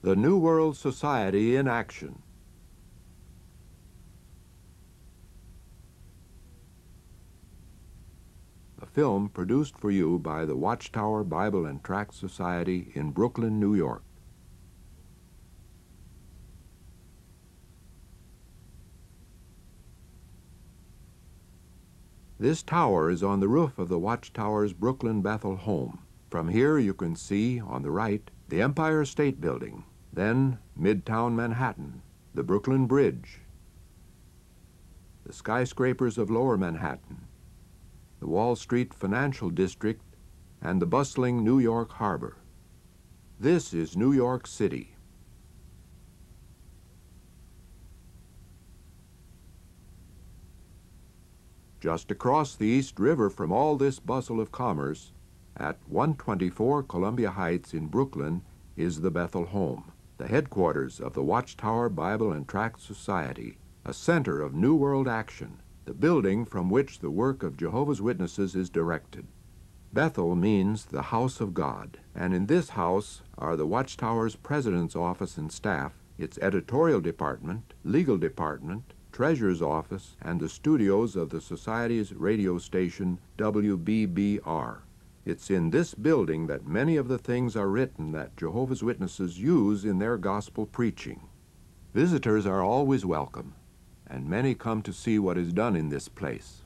The New World Society in Action. A film produced for you by the Watchtower Bible and Tract Society in Brooklyn, New York. This tower is on the roof of the Watchtower's Brooklyn Bethel home. From here you can see, on the right, the Empire State Building, then Midtown Manhattan, the Brooklyn Bridge, the skyscrapers of Lower Manhattan, the Wall Street Financial District, and the bustling New York Harbor. This is New York City. Just across the East River from all this bustle of commerce, at 124 Columbia Heights in Brooklyn, is the Bethel home, the headquarters of the Watchtower Bible and Tract Society, a center of New World action, the building from which the work of Jehovah's Witnesses is directed. Bethel means the house of God, and in this house are the Watchtower's president's office and staff, its editorial department, legal department, treasurer's office, and the studios of the Society's radio station, WBBR. It's in this building that many of the things are written that Jehovah's Witnesses use in their gospel preaching. Visitors are always welcome, and many come to see what is done in this place.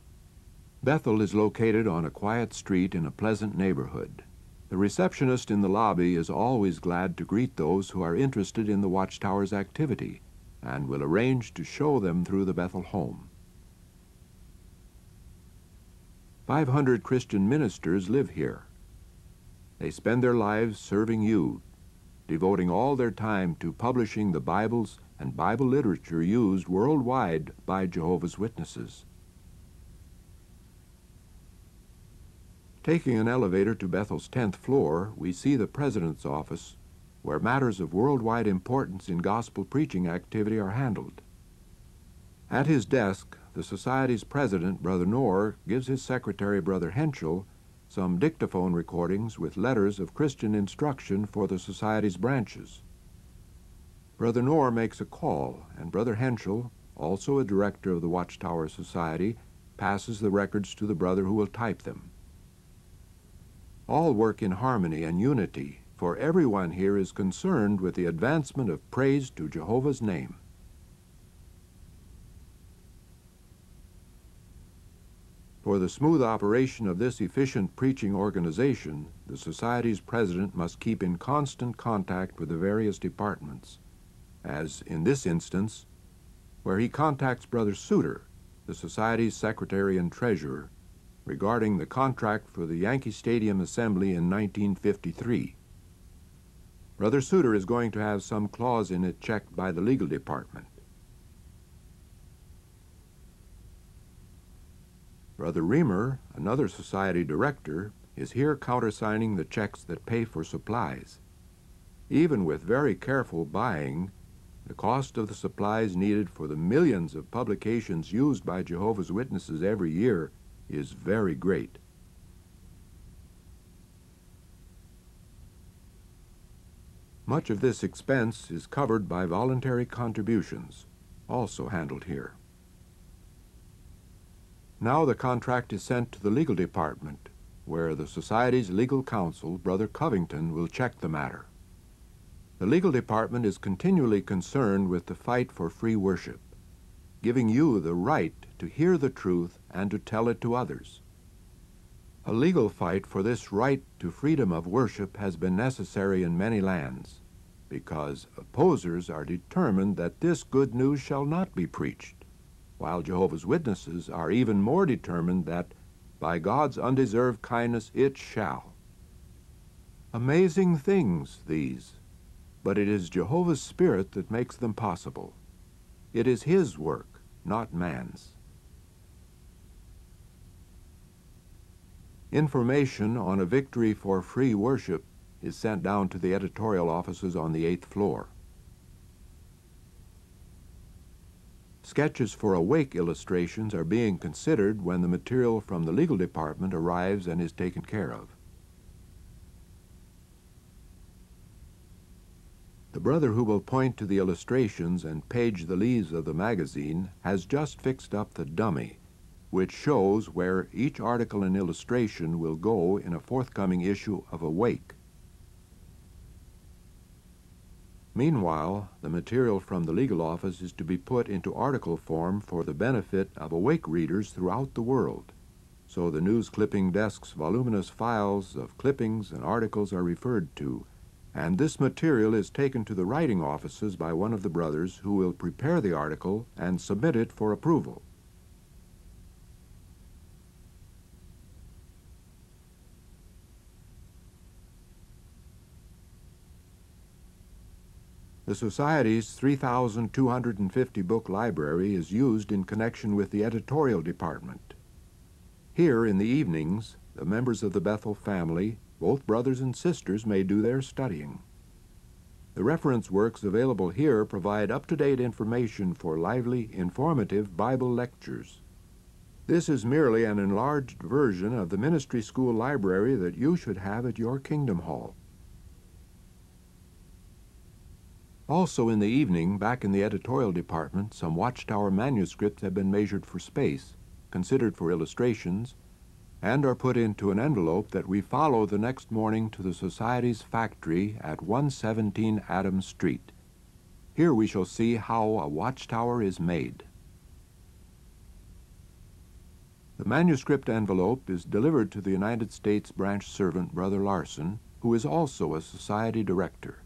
Bethel is located on a quiet street in a pleasant neighborhood. The receptionist in the lobby is always glad to greet those who are interested in the Watchtower's activity, and will arrange to show them through the Bethel home. 500 Christian ministers live here. They spend their lives serving you, devoting all their time to publishing the Bibles and Bible literature used worldwide by Jehovah's Witnesses. Taking an elevator to Bethel's 10th floor, we see the president's office, where matters of worldwide importance in gospel preaching activity are handled. At his desk, the Society's president, Brother Knorr, gives his secretary, Brother Henschel, some dictaphone recordings with letters of Christian instruction for the Society's branches. Brother Knorr makes a call, and Brother Henschel, also a director of the Watchtower Society, passes the records to the brother who will type them. All work in harmony and unity, for everyone here is concerned with the advancement of praise to Jehovah's name. For the smooth operation of this efficient preaching organization, the Society's president must keep in constant contact with the various departments, as in this instance, where he contacts Brother Suter, the Society's secretary and treasurer, regarding the contract for the Yankee Stadium Assembly in 1953. Brother Suter is going to have some clause in it checked by the legal department. Brother Reamer, another Society director, is here countersigning the checks that pay for supplies. Even with very careful buying, the cost of the supplies needed for the millions of publications used by Jehovah's Witnesses every year is very great. Much of this expense is covered by voluntary contributions, also handled here. Now the contract is sent to the legal department, where the Society's legal counsel, Brother Covington, will check the matter. The legal department is continually concerned with the fight for free worship, giving you the right to hear the truth and to tell it to others. A legal fight for this right to freedom of worship has been necessary in many lands, because opposers are determined that this good news shall not be preached, while Jehovah's Witnesses are even more determined that, by God's undeserved kindness, it shall. Amazing things, these, but it is Jehovah's Spirit that makes them possible. It is His work, not man's. Information on a victory for free worship is sent down to the editorial offices on the 8th floor. Sketches for awake illustrations are being considered when the material from the legal department arrives and is taken care of. The brother who will point to the illustrations and page the leaves of the magazine has just fixed up the dummy, which shows where each article and illustration will go in a forthcoming issue of Awake. Meanwhile, the material from the legal office is to be put into article form for the benefit of Awake readers throughout the world. So the news clipping desk's voluminous files of clippings and articles are referred to, and this material is taken to the writing offices by one of the brothers who will prepare the article and submit it for approval. The Society's 3,250 book library is used in connection with the editorial department. Here in the evenings, the members of the Bethel family, both brothers and sisters, may do their studying. The reference works available here provide up-to-date information for lively, informative Bible lectures. This is merely an enlarged version of the ministry school library that you should have at your Kingdom Hall. Also in the evening, back in the editorial department, some Watchtower manuscripts have been measured for space, considered for illustrations, and are put into an envelope that we follow the next morning to the Society's factory at 117 Adams Street. Here we shall see how a watchtower is made. The manuscript envelope is delivered to the United States branch servant, Brother Larson, who is also a Society director.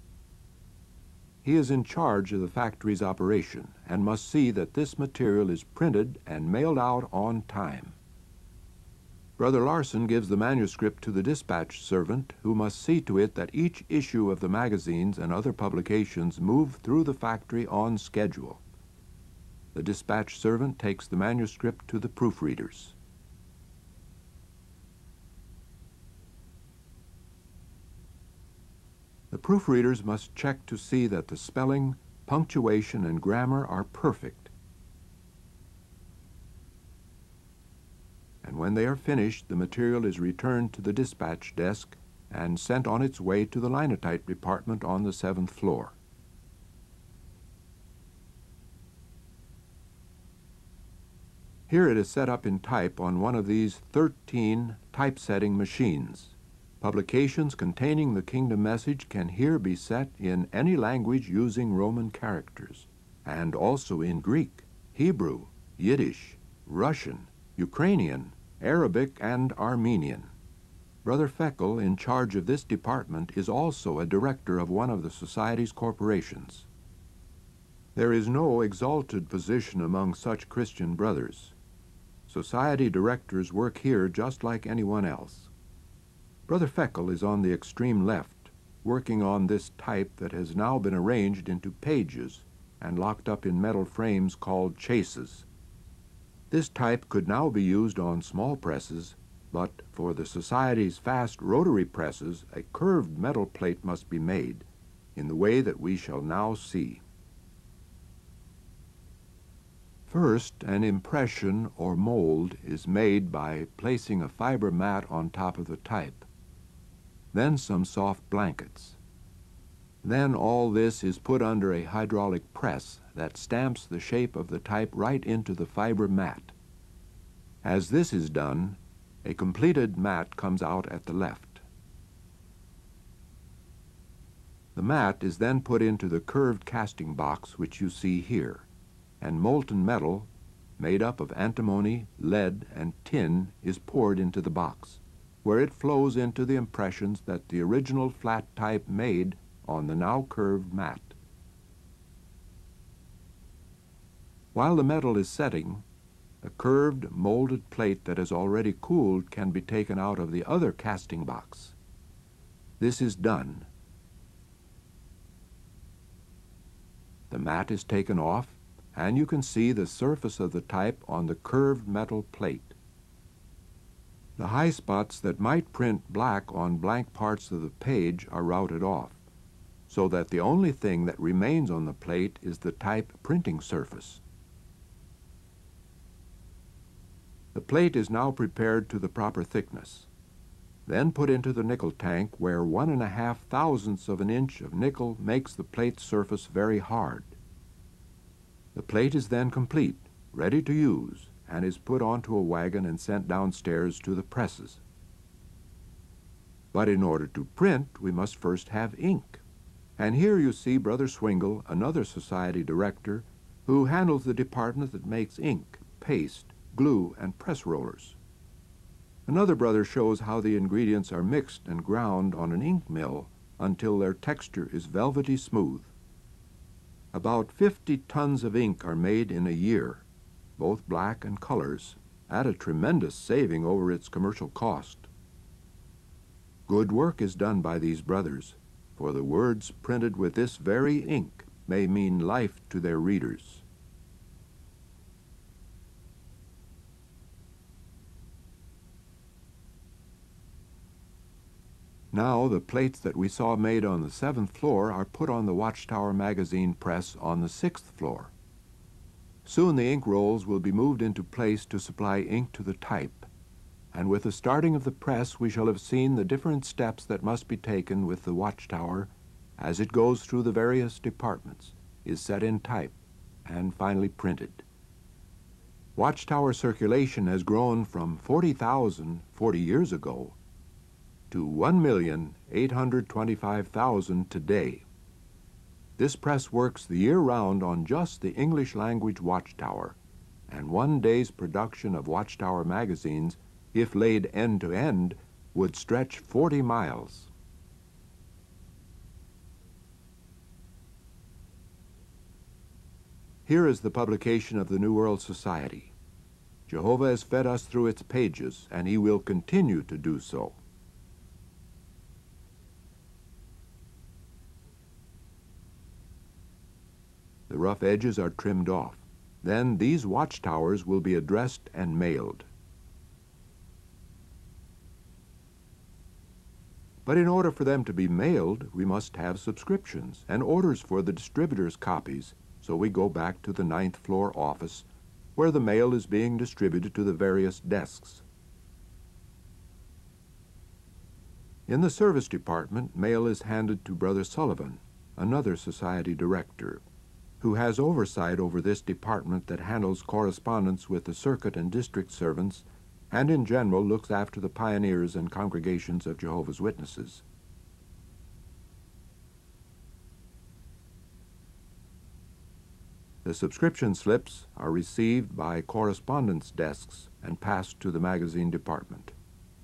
He is in charge of the factory's operation and must see that this material is printed and mailed out on time. Brother Larson gives the manuscript to the dispatch servant, who must see to it that each issue of the magazines and other publications move through the factory on schedule. The dispatch servant takes the manuscript to the proofreaders. The proofreaders must check to see that the spelling, punctuation, and grammar are perfect. And when they are finished, the material is returned to the dispatch desk and sent on its way to the linotype department on the 7th floor. Here it is set up in type on one of these 13 typesetting machines. Publications containing the Kingdom message can here be set in any language using Roman characters, and also in Greek, Hebrew, Yiddish, Russian, Ukrainian, Arabic, and Armenian. Brother Feckel, in charge of this department, is also a director of one of the Society's corporations. There is no exalted position among such Christian brothers. Society directors work here just like anyone else. Brother Feckel is on the extreme left, working on this type that has now been arranged into pages and locked up in metal frames called chases. This type could now be used on small presses, but for the Society's fast rotary presses, a curved metal plate must be made, in the way that we shall now see. First, an impression or mold is made by placing a fiber mat on top of the type. Then some soft blankets. Then all this is put under a hydraulic press that stamps the shape of the type right into the fiber mat. As this is done, a completed mat comes out at the left. The mat is then put into the curved casting box which you see here, and molten metal, made up of antimony, lead, and tin, is poured into the box, where it flows into the impressions that the original flat type made on the now curved mat. While the metal is setting, a curved, molded plate that has already cooled can be taken out of the other casting box. This is done. The mat is taken off, and you can see the surface of the type on the curved metal plate. The high spots that might print black on blank parts of the page are routed off, so that the only thing that remains on the plate is the type printing surface. The plate is now prepared to the proper thickness. then put into the nickel tank where 1.5 thousandths of an inch of nickel makes the plate's surface very hard. The plate is then complete, ready to use, and is put onto a wagon and sent downstairs to the presses. But in order to print, we must first have ink. And here you see Brother Swingle, another society director, who handles the department that makes ink, paste, glue, and press rollers. Another brother shows how the ingredients are mixed and ground on an ink mill until their texture is velvety smooth. About 50 tons of ink are made in a year, both black and colors, at a tremendous saving over its commercial cost. Good work is done by these brothers, for the words printed with this very ink may mean life to their readers. Now the plates that we saw made on the 7th floor are put on the Watchtower magazine press on the 6th floor. Soon the ink rolls will be moved into place to supply ink to the type, and with the starting of the press we shall have seen the different steps that must be taken with the Watchtower as it goes through the various departments, is set in type, and finally printed. Watchtower circulation has grown from 40,000 40 years ago to 1,825,000 today. This press works the year round on just the English language Watchtower, and one day's production of Watchtower magazines, if laid end to end, would stretch 40 miles. Here is the publication of the New World Society. Jehovah has fed us through its pages, and he will continue to do so. The rough edges are trimmed off. Then these watchtowers will be addressed and mailed. But in order for them to be mailed, we must have subscriptions and orders for the distributors' copies, so we go back to the 9th floor office, where the mail is being distributed to the various desks. In the service department, mail is handed to Brother Sullivan, another society director, who has oversight over this department that handles correspondence with the circuit and district servants, and in general looks after the pioneers and congregations of Jehovah's Witnesses. The subscription slips are received by correspondence desks and passed to the magazine department.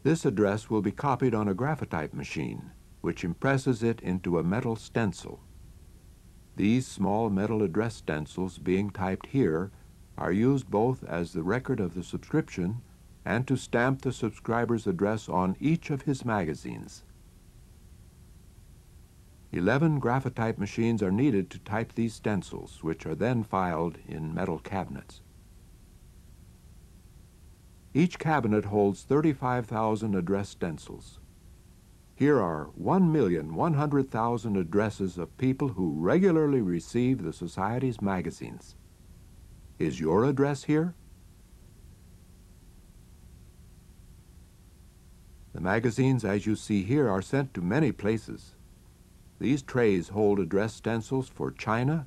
This address will be copied on a graphotype machine, which impresses it into a metal stencil. These small metal address stencils being typed here are used both as the record of the subscription and to stamp the subscriber's address on each of his magazines. 11 graphotype machines are needed to type these stencils, which are then filed in metal cabinets. Each cabinet holds 35,000 address stencils. Here are 1,100,000 addresses of people who regularly receive the Society's magazines. Is your address here? The magazines, as you see here, are sent to many places. These trays hold address stencils for China,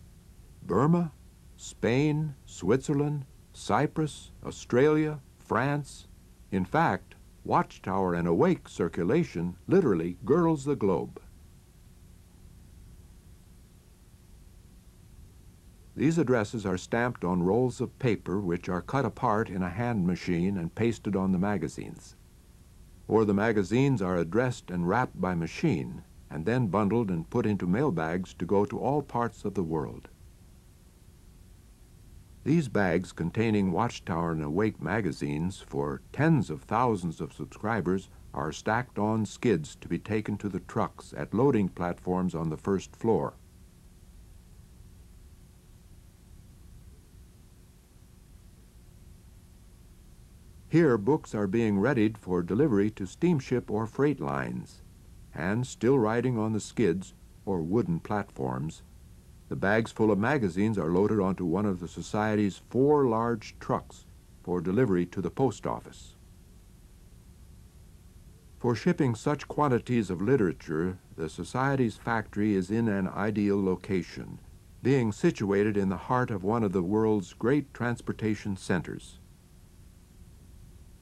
Burma, Spain, Switzerland, Cyprus, Australia, France. In fact, Watchtower and Awake circulation literally girdles the globe. These addresses are stamped on rolls of paper which are cut apart in a hand machine and pasted on the magazines. Or the magazines are addressed and wrapped by machine and then bundled and put into mail bags to go to all parts of the world. These bags containing Watchtower and Awake magazines for tens of thousands of subscribers are stacked on skids to be taken to the trucks at loading platforms on the first floor. Here, books are being readied for delivery to steamship or freight lines, and still riding on the skids or wooden platforms, the bags full of magazines are loaded onto one of the Society's 4 large trucks for delivery to the post office. For shipping such quantities of literature, the Society's factory is in an ideal location, being situated in the heart of one of the world's great transportation centers.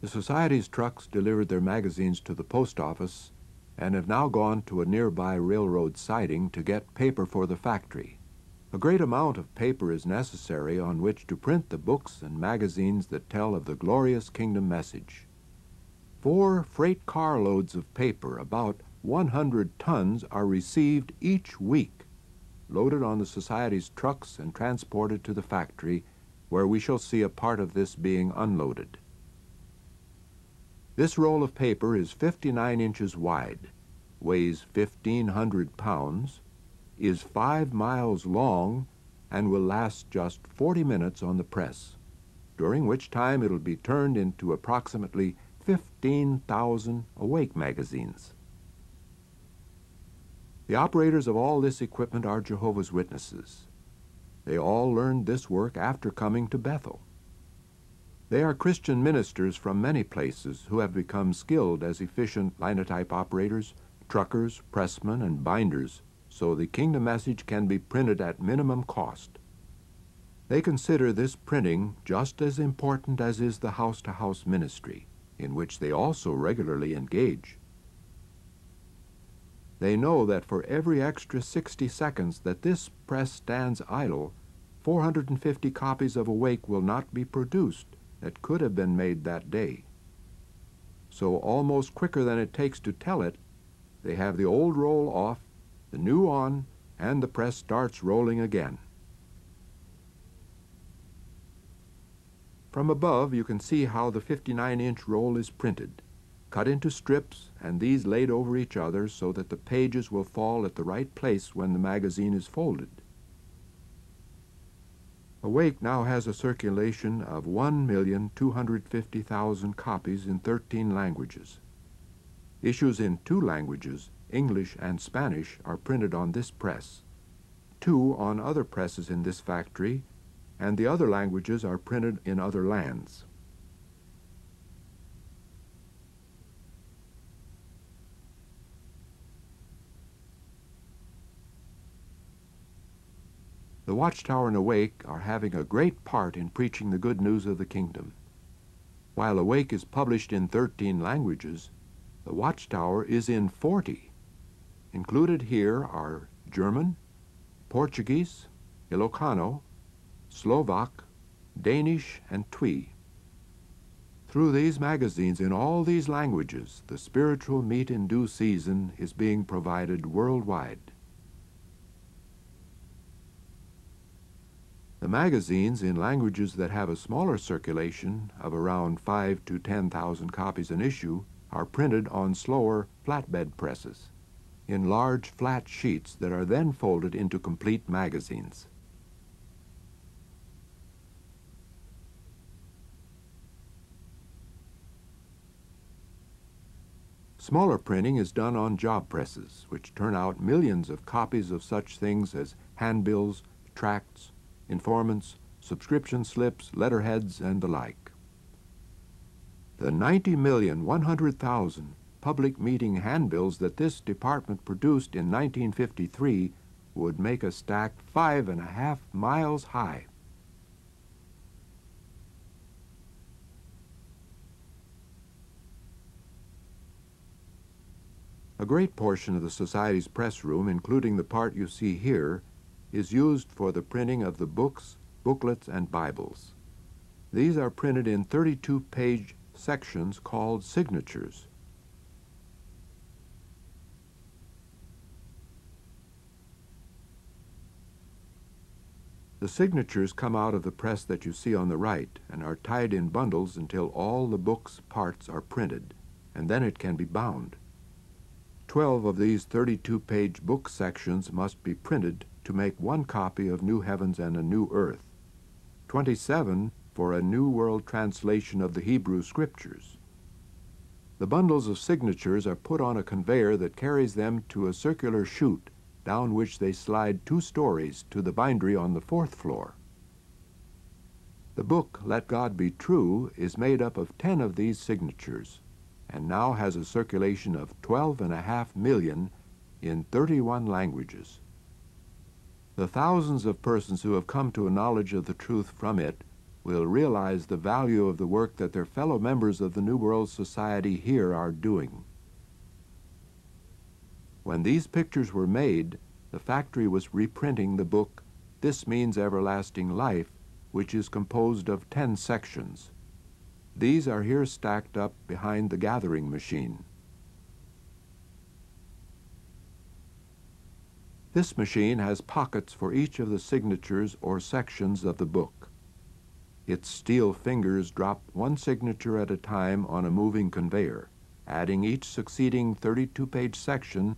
The Society's trucks delivered their magazines to the post office and have now gone to a nearby railroad siding to get paper for the factory. A great amount of paper is necessary on which to print the books and magazines that tell of the glorious kingdom message. 4 freight carloads of paper, about 100 tons, are received each week, loaded on the Society's trucks and transported to the factory, where we shall see a part of this being unloaded. This roll of paper is 59 inches wide, weighs 1,500 pounds, is 5 miles long, and will last just 40 minutes on the press, during which time it will be turned into approximately 15,000 Awake magazines. The operators of all this equipment are Jehovah's Witnesses. They all learned this work after coming to Bethel. They are Christian ministers from many places who have become skilled as efficient linotype operators, truckers, pressmen, and binders, so the kingdom message can be printed at minimum cost. They consider this printing just as important as is the house-to-house ministry, in which they also regularly engage. They know that for every extra 60 seconds that this press stands idle, 450 copies of Awake will not be produced that could have been made that day. So almost quicker than it takes to tell it, they have the old roll off, the new on, and the press starts rolling again. From above, you can see how the 59-inch roll is printed, cut into strips, and these laid over each other so that the pages will fall at the right place when the magazine is folded. Awake now has a circulation of 1,250,000 copies in 13 languages. Issues in 2 languages, English and Spanish, are printed on this press, 2 on other presses in this factory, and the other languages are printed in other lands. The Watchtower and Awake are having a great part in preaching the good news of the kingdom. While Awake is published in 13 languages, the Watchtower is in 40. Included here are German, Portuguese, Ilocano, Slovak, Danish, and Twi. Through these magazines in all these languages, the spiritual meat in due season is being provided worldwide. The magazines in languages that have a smaller circulation of around 5,000 to 10,000 copies an issue are printed on slower flatbed presses in large flat sheets that are then folded into complete magazines. Smaller printing is done on job presses, which turn out millions of copies of such things as handbills, tracts, informants, subscription slips, letterheads, and the like. The 90,100,000 public meeting handbills that this department produced in 1953 would make a stack 5.5 miles high. A great portion of the Society's press room, including the part you see here, is used for the printing of the books, booklets, and Bibles. These are printed in 32-page sections called signatures. The signatures come out of the press that you see on the right and are tied in bundles until all the book's parts are printed, and then it can be bound. 12 of these 32-page book sections must be printed to make 1 copy of New Heavens and a New Earth, 27 for a New World Translation of the Hebrew Scriptures. The bundles of signatures are put on a conveyor that carries them to a circular chute down which they slide 2 stories to the bindery on the 4th floor. The book, Let God Be True, is made up of 10 of these signatures, and now has a circulation of 12.5 million in 31 languages. The thousands of persons who have come to a knowledge of the truth from it will realize the value of the work that their fellow members of the New World Society here are doing. When these pictures were made, the factory was reprinting the book This Means Everlasting Life, which is composed of 10 sections. These are here stacked up behind the gathering machine. This machine has pockets for each of the signatures or sections of the book. Its steel fingers drop one signature at a time on a moving conveyor, adding each succeeding 32-page section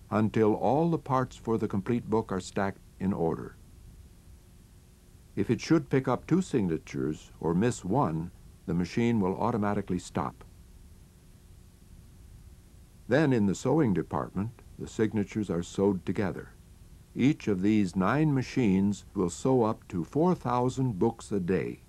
until all the parts for the complete book are stacked in order. If it should pick up 2 signatures or miss one, the machine will automatically stop. Then in the sewing department, the signatures are sewed together. Each of these 9 machines will sew up to 4,000 books a day.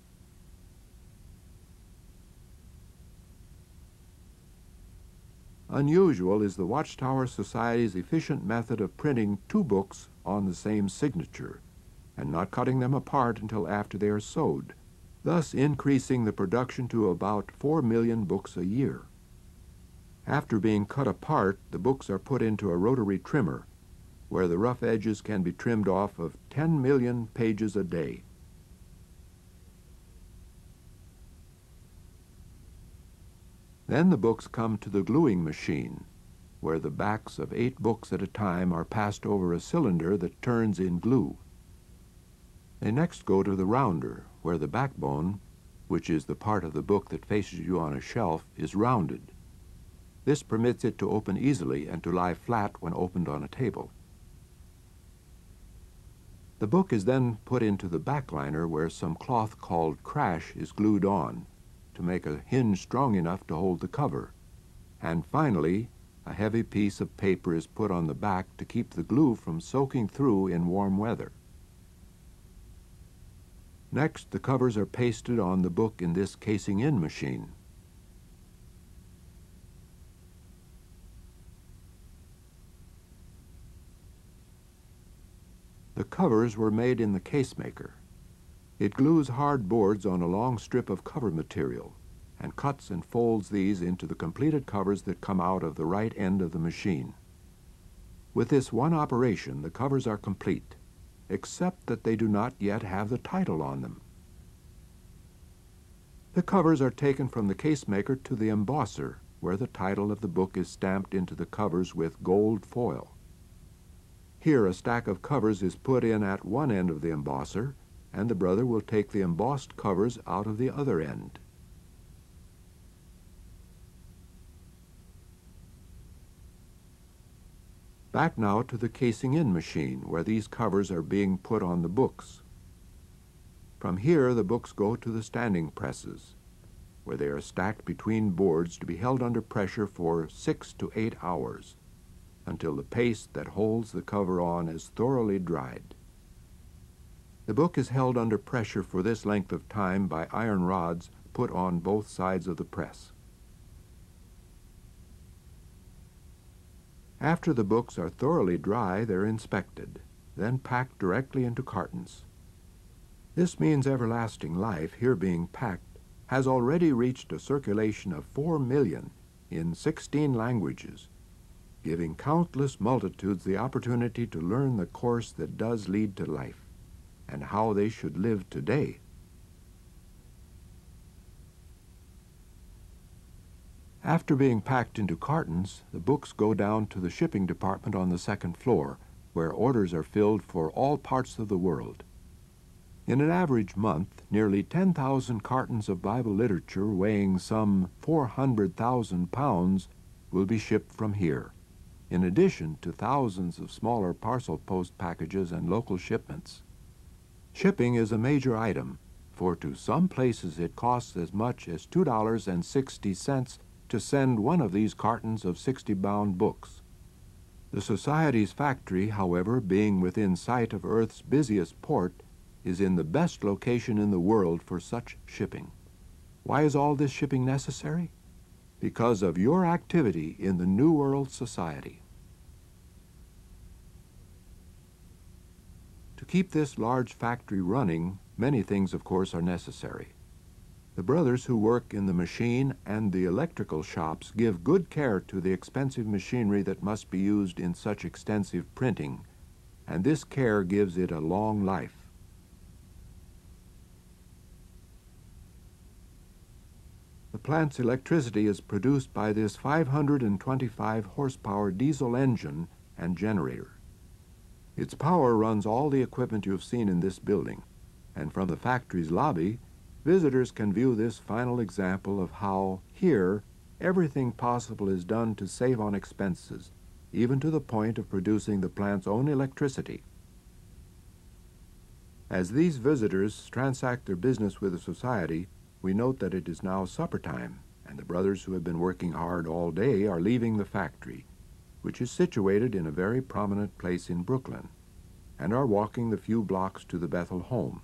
Unusual is the Watchtower Society's efficient method of printing 2 books on the same signature and not cutting them apart until after they are sewed, thus increasing the production to about 4 million books a year. After being cut apart, the books are put into a rotary trimmer, where the rough edges can be trimmed off of 10 million pages a day. Then the books come to the gluing machine, where the backs of 8 books at a time are passed over a cylinder that turns in glue. They next go to the rounder, where the backbone, which is the part of the book that faces you on a shelf, is rounded. This permits it to open easily and to lie flat when opened on a table. The book is then put into the backliner, where some cloth called crash is glued on to make a hinge strong enough to hold the cover. And finally, a heavy piece of paper is put on the back to keep the glue from soaking through in warm weather. Next, the covers are pasted on the book in this casing-in machine. The covers were made in the casemaker. It glues hard boards on a long strip of cover material and cuts and folds these into the completed covers that come out of the right end of the machine. With this one operation, the covers are complete, except that they do not yet have the title on them. The covers are taken from the casemaker to the embosser, where the title of the book is stamped into the covers with gold foil. Here a stack of covers is put in at one end of the embosser, and the brother will take the embossed covers out of the other end. Back now to the casing-in machine, where these covers are being put on the books. From here, the books go to the standing presses, where they are stacked between boards to be held under pressure for 6 to 8 hours, until the paste that holds the cover on is thoroughly dried. The book is held under pressure for this length of time by iron rods put on both sides of the press. After the books are thoroughly dry, they're inspected, then packed directly into cartons. This Means Everlasting Life, here being packed, has already reached a circulation of 4 million in 16 languages, giving countless multitudes the opportunity to learn the course that does lead to life, and how they should live today. After being packed into cartons, the books go down to the shipping department on the second floor, where orders are filled for all parts of the world. In an average month, nearly 10,000 cartons of Bible literature weighing some 400,000 pounds will be shipped from here, in addition to thousands of smaller parcel post packages and local shipments. Shipping is a major item, for to some places it costs as much as $2.60 to send one of these cartons of 60-bound books. The Society's factory, however, being within sight of Earth's busiest port, is in the best location in the world for such shipping. Why is all this shipping necessary? because of your activity in the New World Society. To keep this large factory running, many things, of course, are necessary. The brothers who work in the machine and the electrical shops give good care to the expensive machinery that must be used in such extensive printing, and this care gives it a long life. The plant's electricity is produced by this 525 horsepower diesel engine and generator. Its power runs all the equipment you have seen in this building, and from the factory's lobby, visitors can view this final example of how, here, everything possible is done to save on expenses, even to the point of producing the plant's own electricity. As these visitors transact their business with the society, we note that it is now supper time, and the brothers who have been working hard all day are leaving the factory, which is situated in a very prominent place in Brooklyn, and are walking the few blocks to the Bethel home.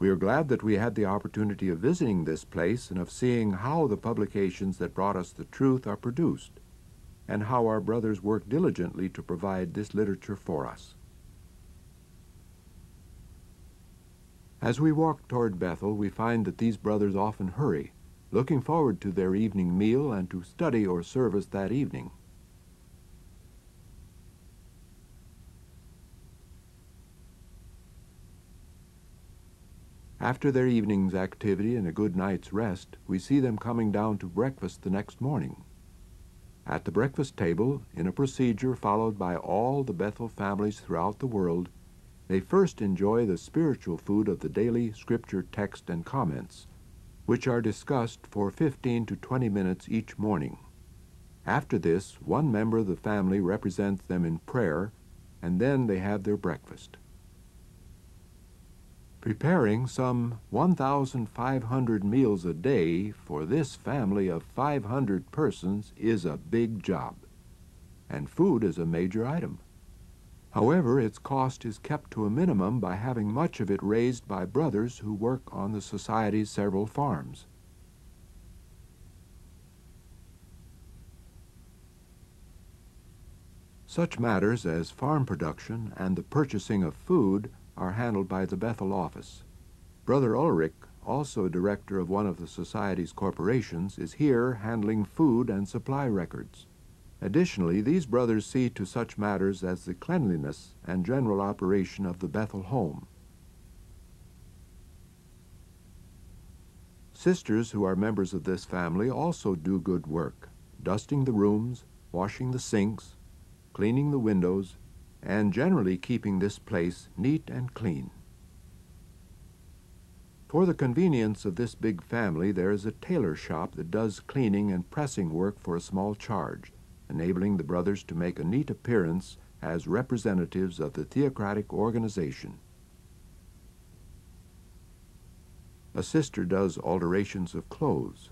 We are glad that we had the opportunity of visiting this place and of seeing how the publications that brought us the truth are produced, and how our brothers work diligently to provide this literature for us. As we walk toward Bethel, we find that these brothers often hurry, looking forward to their evening meal and to study or service that evening. After their evening's activity and a good night's rest, we see them coming down to breakfast the next morning. At the breakfast table, in a procedure followed by all the Bethel families throughout the world, they first enjoy the spiritual food of the daily scripture text and comments, which are discussed for 15 to 20 minutes each morning. After this, one member of the family represents them in prayer, and then they have their breakfast. Preparing some 1,500 meals a day for this family of 500 persons is a big job, and food is a major item. However, its cost is kept to a minimum by having much of it raised by brothers who work on the Society's several farms. Such matters as farm production and the purchasing of food are handled by the Bethel office. Brother Ulrich, also director of one of the Society's corporations, is here handling food and supply records. Additionally, these brothers see to such matters as the cleanliness and general operation of the Bethel home. Sisters who are members of this family also do good work, dusting the rooms, washing the sinks, cleaning the windows, and generally keeping this place neat and clean. For the convenience of this big family, there is a tailor shop that does cleaning and pressing work for a small charge, enabling the brothers to make a neat appearance as representatives of the theocratic organization. A sister does alterations of clothes.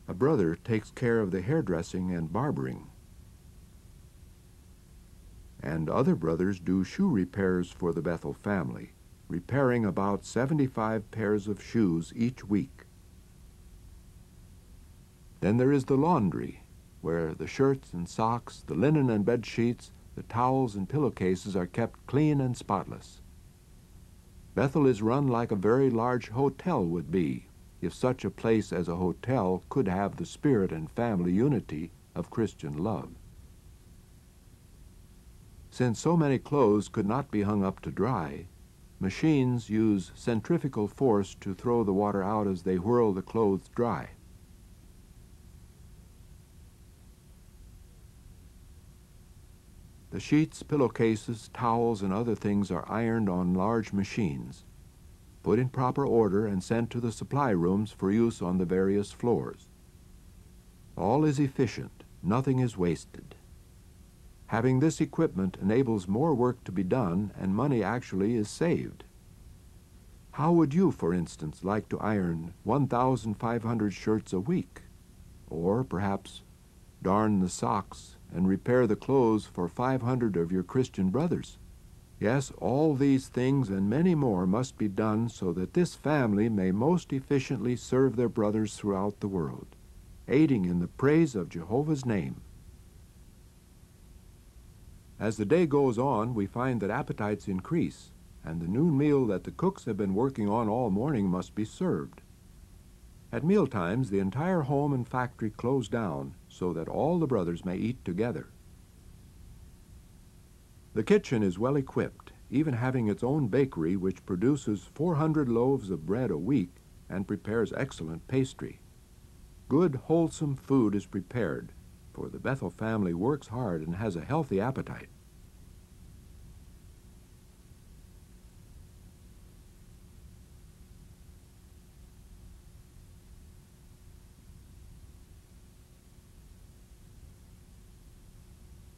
A brother takes care of the hairdressing and barbering. And other brothers do shoe repairs for the Bethel family, repairing about 75 pairs of shoes each week. Then there is the laundry, where the shirts and socks, the linen and bed sheets, the towels and pillowcases are kept clean and spotless. Bethel is run like a very large hotel would be, if such a place as a hotel could have the spirit and family unity of Christian love. Since so many clothes could not be hung up to dry, machines use centrifugal force to throw the water out as they whirl the clothes dry. The sheets, pillowcases, towels, and other things are ironed on large machines, put in proper order, and sent to the supply rooms for use on the various floors. All is efficient, nothing is wasted. Having this equipment enables more work to be done, and money actually is saved. How would you, for instance, like to iron 1,500 shirts a week? Or perhaps darn the socks and repair the clothes for 500 of your Christian brothers? Yes, all these things and many more must be done so that this family may most efficiently serve their brothers throughout the world, aiding in the praise of Jehovah's name. As the day goes on, we find that appetites increase, and the noon meal that the cooks have been working on all morning must be served. At mealtimes, the entire home and factory close down so that all the brothers may eat together. The kitchen is well equipped, even having its own bakery which produces 400 loaves of bread a week and prepares excellent pastry. Good, wholesome food is prepared, for the Bethel family works hard and has a healthy appetite.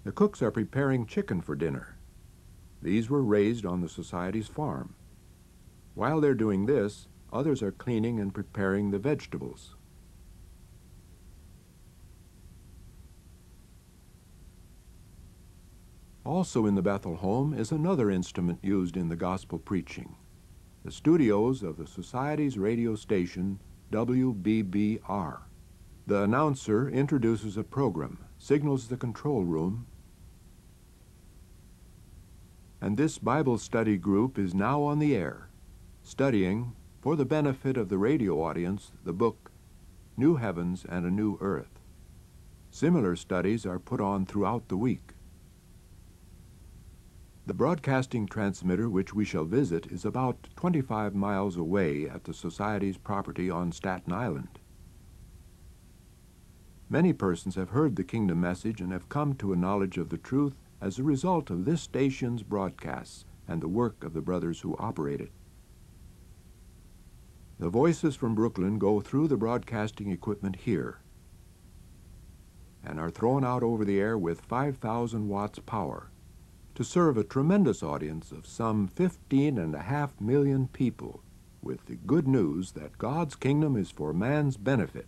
The cooks are preparing chicken for dinner. These were raised on the Society's farm. While they're doing this, others are cleaning and preparing the vegetables. Also in the Bethel home is another instrument used in the gospel preaching, the studios of the Society's radio station, WBBR. The announcer introduces a program, signals the control room, and this Bible study group is now on the air, studying, for the benefit of the radio audience, the book New Heavens and a New Earth. Similar studies are put on throughout the week. The broadcasting transmitter which we shall visit is about 25 miles away at the Society's property on Staten Island. Many persons have heard the kingdom message and have come to a knowledge of the truth as a result of this station's broadcasts and the work of the brothers who operate it. The voices from Brooklyn go through the broadcasting equipment here and are thrown out over the air with 5,000 watts power to serve a tremendous audience of some 15.5 million people with the good news that God's kingdom is for man's benefit.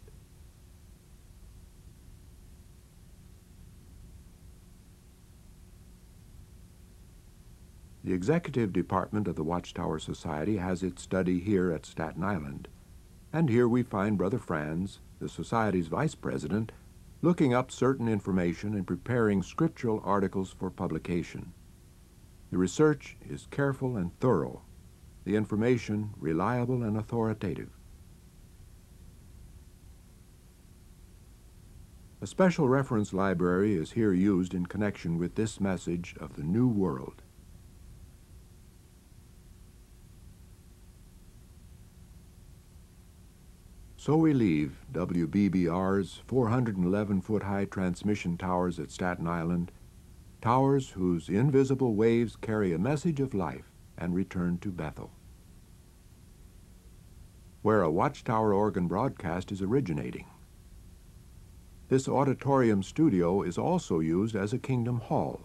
The executive department of the Watchtower Society has its study here at Staten Island, and here we find Brother Franz, the Society's vice president, looking up certain information and preparing scriptural articles for publication. The research is careful and thorough, the information reliable and authoritative. A special reference library is here used in connection with this message of the New World. So we leave WBBR's 411-foot-high transmission towers at Staten Island, towers whose invisible waves carry a message of life, and return to Bethel, where a Watchtower organ broadcast is originating. This auditorium studio is also used as a Kingdom Hall,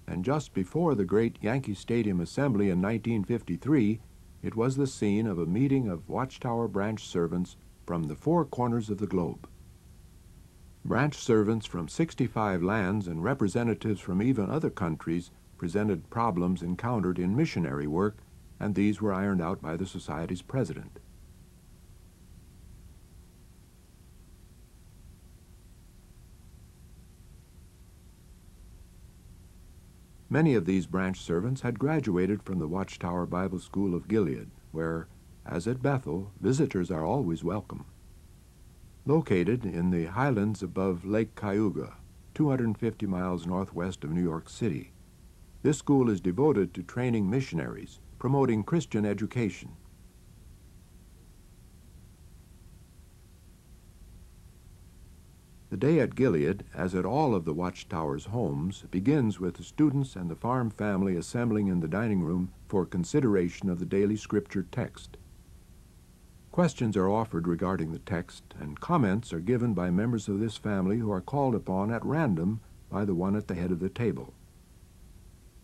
and just before the great Yankee Stadium assembly in 1953, it was the scene of a meeting of Watchtower branch servants from the four corners of the globe. Branch servants from 65 lands and representatives from even other countries presented problems encountered in missionary work, and these were ironed out by the Society's president. Many of these branch servants had graduated from the Watchtower Bible School of Gilead, where, as at Bethel, visitors are always welcome. Located in the highlands above Lake Cayuga, 250 miles northwest of New York City, this school is devoted to training missionaries, promoting Christian education. The day at Gilead, as at all of the Watchtower's homes, begins with the students and the farm family assembling in the dining room for consideration of the daily scripture text. Questions are offered regarding the text, and comments are given by members of this family who are called upon at random by the one at the head of the table.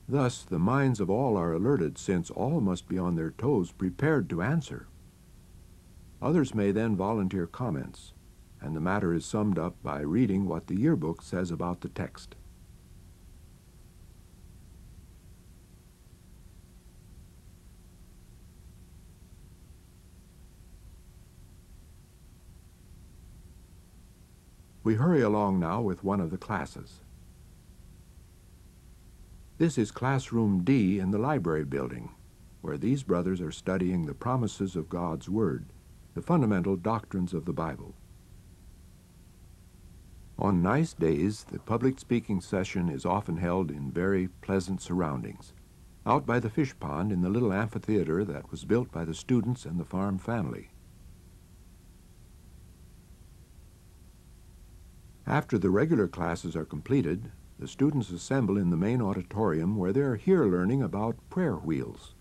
Thus, the minds of all are alerted, since all must be on their toes, prepared to answer. Others may then volunteer comments, and the matter is summed up by reading what the yearbook says about the text. We hurry along now with one of the classes. This is Classroom D in the library building, where these brothers are studying the promises of God's Word, the fundamental doctrines of the Bible. On nice days, the public speaking session is often held in very pleasant surroundings, out by the fish pond in the little amphitheater that was built by the students and the farm family. After the regular classes are completed, the students assemble in the main auditorium where they are here learning about prayer wheels.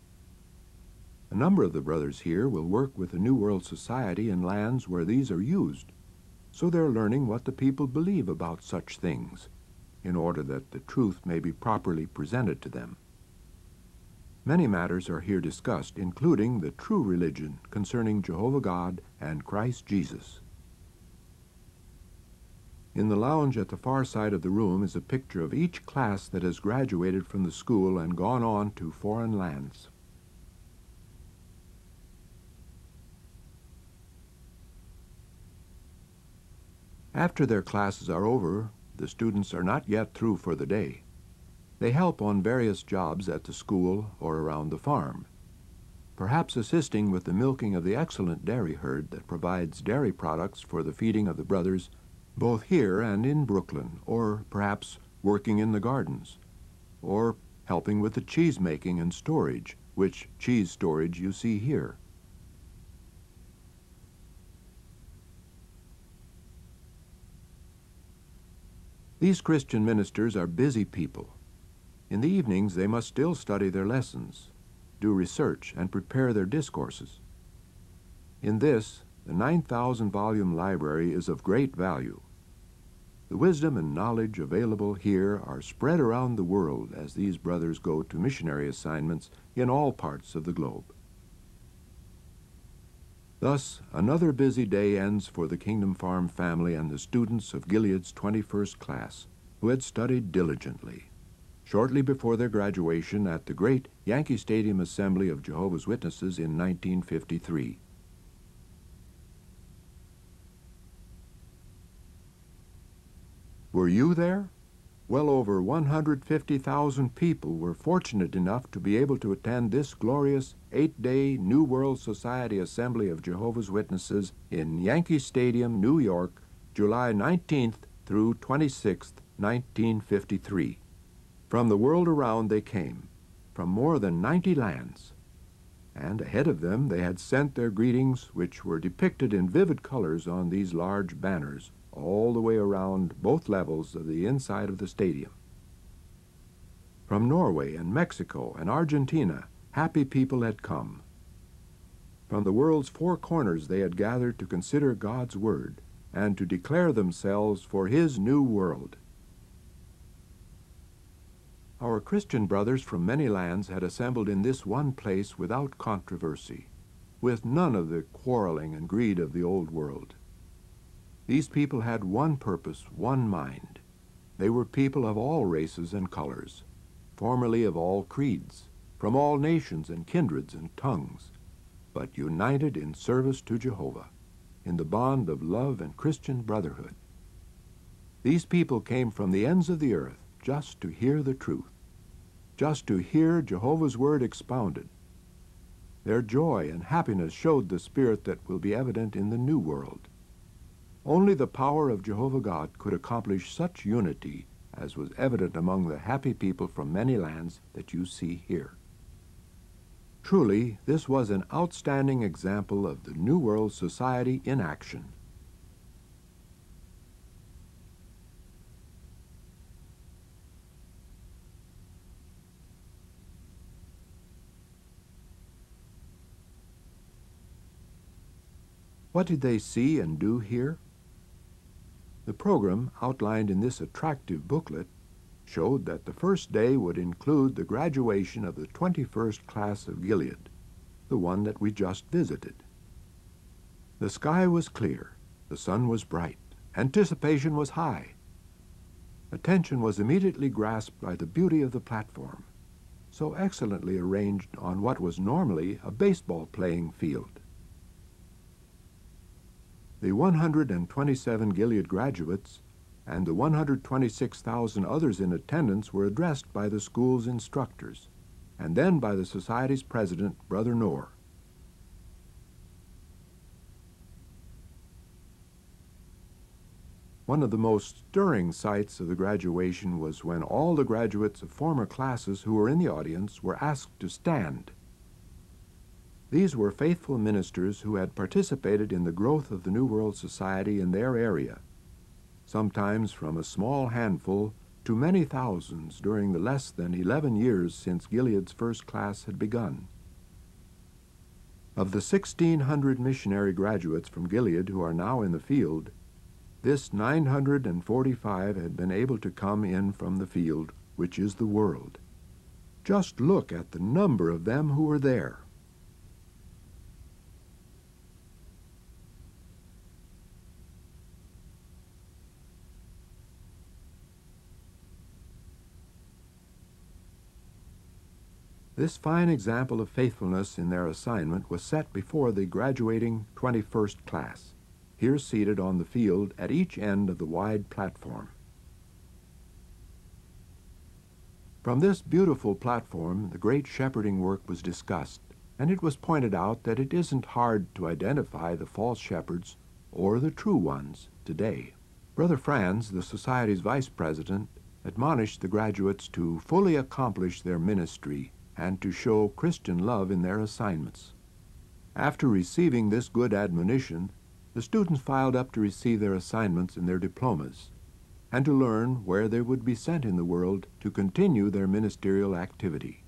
A number of the brothers here will work with the New World Society in lands where these are used, so they're learning what the people believe about such things, in order that the truth may be properly presented to them. Many matters are here discussed, including the true religion concerning Jehovah God and Christ Jesus. In the lounge at the far side of the room is a picture of each class that has graduated from the school and gone on to foreign lands. After their classes are over, the students are not yet through for the day. They help on various jobs at the school or around the farm, perhaps assisting with the milking of the excellent dairy herd that provides dairy products for the feeding of the brothers both here and in Brooklyn, or perhaps working in the gardens, or helping with the cheese making and storage, which cheese storage you see here. These Christian ministers are busy people. In the evenings they must still study their lessons, do research, and prepare their discourses. In this, the 9,000-volume library is of great value. The wisdom and knowledge available here are spread around the world as these brothers go to missionary assignments in all parts of the globe. Thus, another busy day ends for the Kingdom Farm family and the students of Gilead's 21st class, who had studied diligently. Shortly before their graduation at the great Yankee Stadium Assembly of Jehovah's Witnesses in 1953. Were you there? Well over 150,000 people were fortunate enough to be able to attend this glorious 8-day New World Society Assembly of Jehovah's Witnesses in Yankee Stadium, New York, July 19th through 26th, 1953. From the world around they came, from more than 90 lands, and ahead of them they had sent their greetings, which were depicted in vivid colors on these large banners all the way around both levels of the inside of the stadium. From Norway and Mexico and Argentina, happy people had come. From the world's four corners they had gathered to consider God's Word and to declare themselves for His new world. Our Christian brothers from many lands had assembled in this one place without controversy, with none of the quarreling and greed of the old world. These people had one purpose, one mind. They were people of all races and colors, formerly of all creeds, from all nations and kindreds and tongues, but united in service to Jehovah, in the bond of love and Christian brotherhood. These people came from the ends of the earth just to hear the truth, just to hear Jehovah's Word expounded. Their joy and happiness showed the spirit that will be evident in the new world. Only the power of Jehovah God could accomplish such unity as was evident among the happy people from many lands that you see here. Truly, this was an outstanding example of the New World Society in action. What did they see and do here? The program, outlined in this attractive booklet, showed that the first day would include the graduation of the 21st class of Gilead, the one that we just visited. The sky was clear, the sun was bright, anticipation was high. Attention was immediately grasped by the beauty of the platform, so excellently arranged on what was normally a baseball playing field. The 127 Gilead graduates and the 126,000 others in attendance were addressed by the school's instructors, and then by the Society's president, Brother Knorr. One of the most stirring sights of the graduation was when all the graduates of former classes who were in the audience were asked to stand. These were faithful ministers who had participated in the growth of the New World Society in their area, sometimes from a small handful to many thousands during the less than 11 years since Gilead's first class had begun. Of the 1,600 missionary graduates from Gilead who are now in the field, this 945 had been able to come in from the field, which is the world. Just look at the number of them who were there. This fine example of faithfulness in their assignment was set before the graduating 21st class, here seated on the field at each end of the wide platform. From this beautiful platform, the great shepherding work was discussed, and it was pointed out that it isn't hard to identify the false shepherds or the true ones today. Brother Franz, the Society's vice president, admonished the graduates to fully accomplish their ministry and to show Christian love in their assignments. After receiving this good admonition, the students filed up to receive their assignments and their diplomas, and to learn where they would be sent in the world to continue their ministerial activity.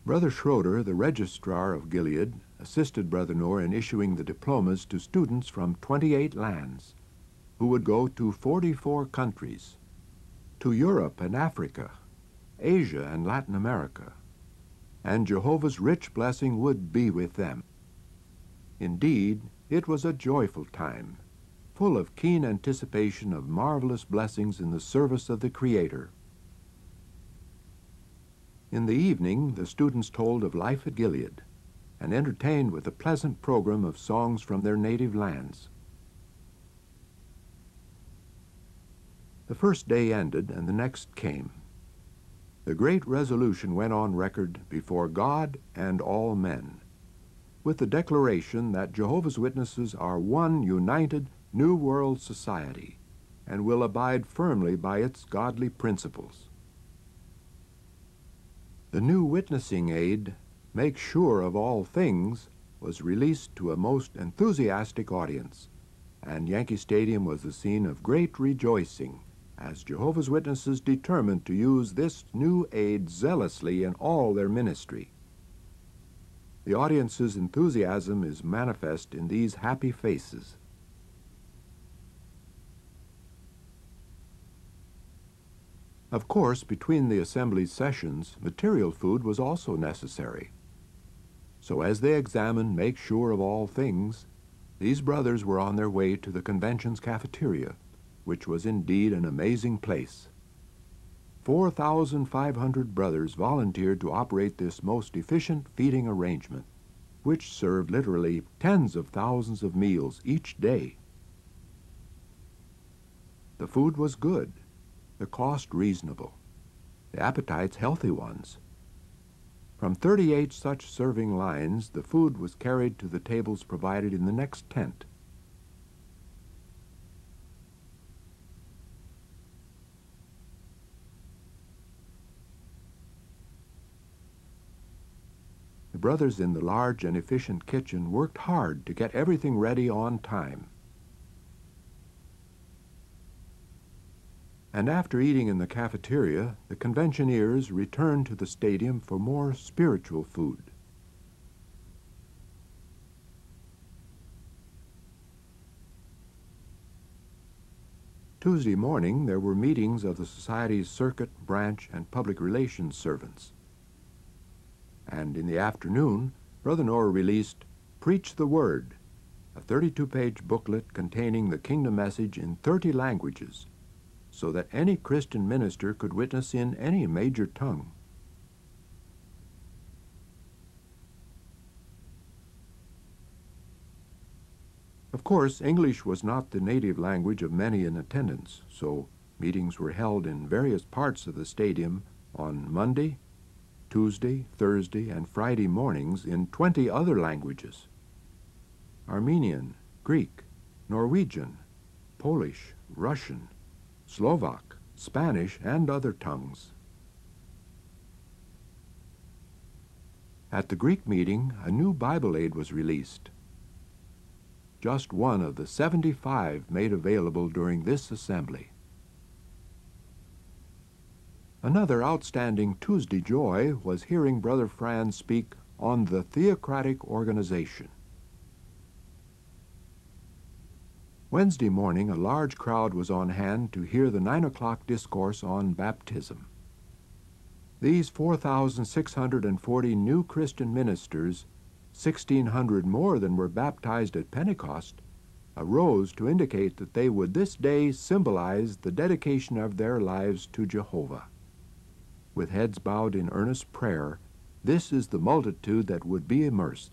Brother Schroeder, the registrar of Gilead, assisted Brother Knorr in issuing the diplomas to students from 28 lands, who would go to 44 countries, to Europe and Africa, Asia and Latin America, and Jehovah's rich blessing would be with them. Indeed, it was a joyful time, full of keen anticipation of marvelous blessings in the service of the Creator. In the evening, the students told of life at Gilead and entertained with a pleasant program of songs from their native lands. The first day ended and the next came. The great resolution went on record before God and all men, with the declaration that Jehovah's Witnesses are one united New World Society and will abide firmly by its godly principles. The new witnessing aid, Make Sure of All Things, was released to a most enthusiastic audience, and Yankee Stadium was the scene of great rejoicing as Jehovah's Witnesses determined to use this new aid zealously in all their ministry. The audience's enthusiasm is manifest in these happy faces. Of course, between the assembly's sessions, material food was also necessary. So as they examined Make Sure of All Things, these brothers were on their way to the convention's cafeteria, which was indeed an amazing place. 4,500 brothers volunteered to operate this most efficient feeding arrangement, which served literally tens of thousands of meals each day. The food was good, the cost reasonable, the appetites healthy ones. From 38 such serving lines, the food was carried to the tables provided in the next tent. The brothers in the large and efficient kitchen worked hard to get everything ready on time. And after eating in the cafeteria, the conventioneers returned to the stadium for more spiritual food. Tuesday morning, there were meetings of the Society's circuit, branch, and public relations servants. And in the afternoon, Brother Knorr released Preach the Word, a 32-page booklet containing the kingdom message in 30 languages, so that any Christian minister could witness in any major tongue. Of course, English was not the native language of many in attendance, so meetings were held in various parts of the stadium on Monday, Tuesday, Thursday, and Friday mornings in 20 other languages: Armenian, Greek, Norwegian, Polish, Russian, Slovak, Spanish, and other tongues. At the Greek meeting, a new Bible aid was released. Just one of the 75 made available during this assembly. Another outstanding Tuesday joy was hearing Brother Franz speak on the theocratic organization. Wednesday morning, a large crowd was on hand to hear the 9 o'clock discourse on baptism. These 4,640 new Christian ministers, 1,600 more than were baptized at Pentecost, arose to indicate that they would this day symbolize the dedication of their lives to Jehovah. With heads bowed in earnest prayer, this is the multitude that would be immersed.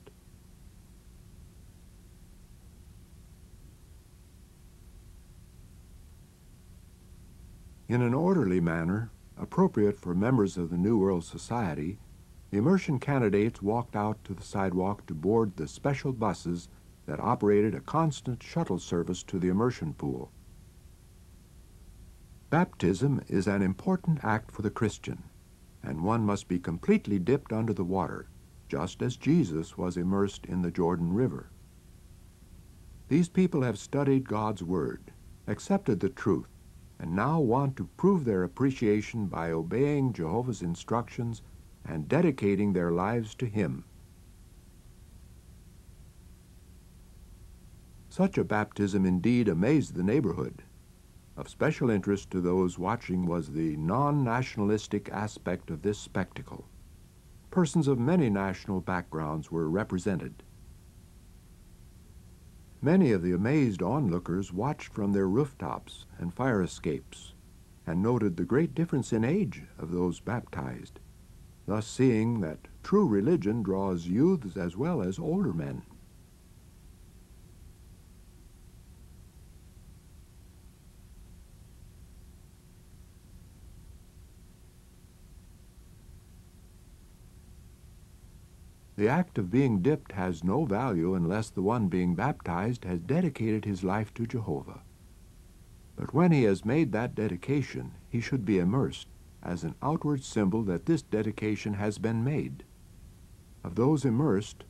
In an orderly manner, appropriate for members of the New World Society, the immersion candidates walked out to the sidewalk to board the special buses that operated a constant shuttle service to the immersion pool. Baptism is an important act for the Christian, and one must be completely dipped under the water, just as Jesus was immersed in the Jordan River. These people have studied God's Word, accepted the truth, and now want to prove their appreciation by obeying Jehovah's instructions and dedicating their lives to Him. Such a baptism indeed amazed the neighborhood. Of special interest to those watching was the non-nationalistic aspect of this spectacle. Persons of many national backgrounds were represented. Many of the amazed onlookers watched from their rooftops and fire escapes and noted the great difference in age of those baptized, thus seeing that true religion draws youths as well as older men. The act of being dipped has no value unless the one being baptized has dedicated his life to Jehovah. But when he has made that dedication, he should be immersed as an outward symbol that this dedication has been made. Of those immersed,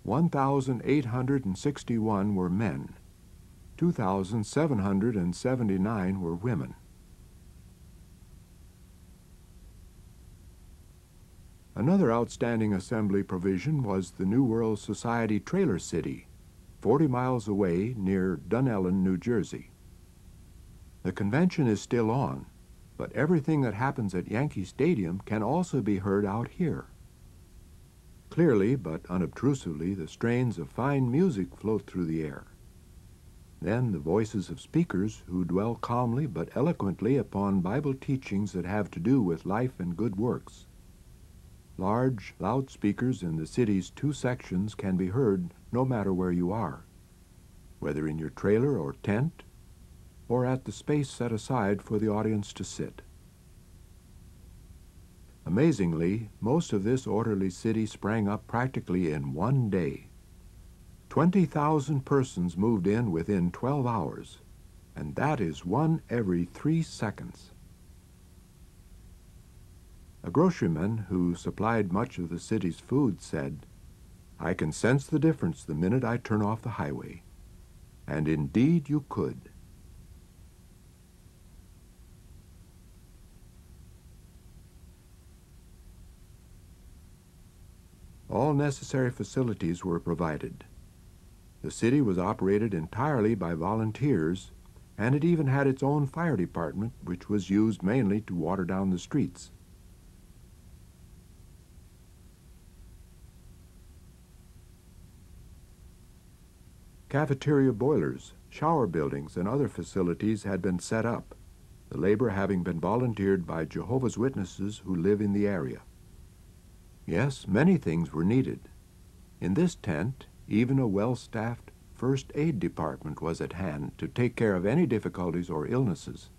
1,861 were men, 2,779 were women. Another outstanding assembly provision was the New World Society Trailer City, 40 miles away near Dunellen, New Jersey. The convention is still on, but everything that happens at Yankee Stadium can also be heard out here. Clearly, but unobtrusively, the strains of fine music float through the air. Then the voices of speakers who dwell calmly but eloquently upon Bible teachings that have to do with life and good works. Large loudspeakers in the city's 2 sections can be heard no matter where you are, whether in your trailer or tent, or at the space set aside for the audience to sit. Amazingly, most of this orderly city sprang up practically in one day. 20,000 persons moved in within 12 hours, and that is one every 3 seconds. A groceryman who supplied much of the city's food said, "I can sense the difference the minute I turn off the highway." And indeed you could. All necessary facilities were provided. The city was operated entirely by volunteers, and it even had its own fire department, which was used mainly to water down the streets. Cafeteria boilers, shower buildings, and other facilities had been set up, the labor having been volunteered by Jehovah's Witnesses who live in the area. Yes, many things were needed. In this tent, even a well-staffed first aid department was at hand to take care of any difficulties or illnesses.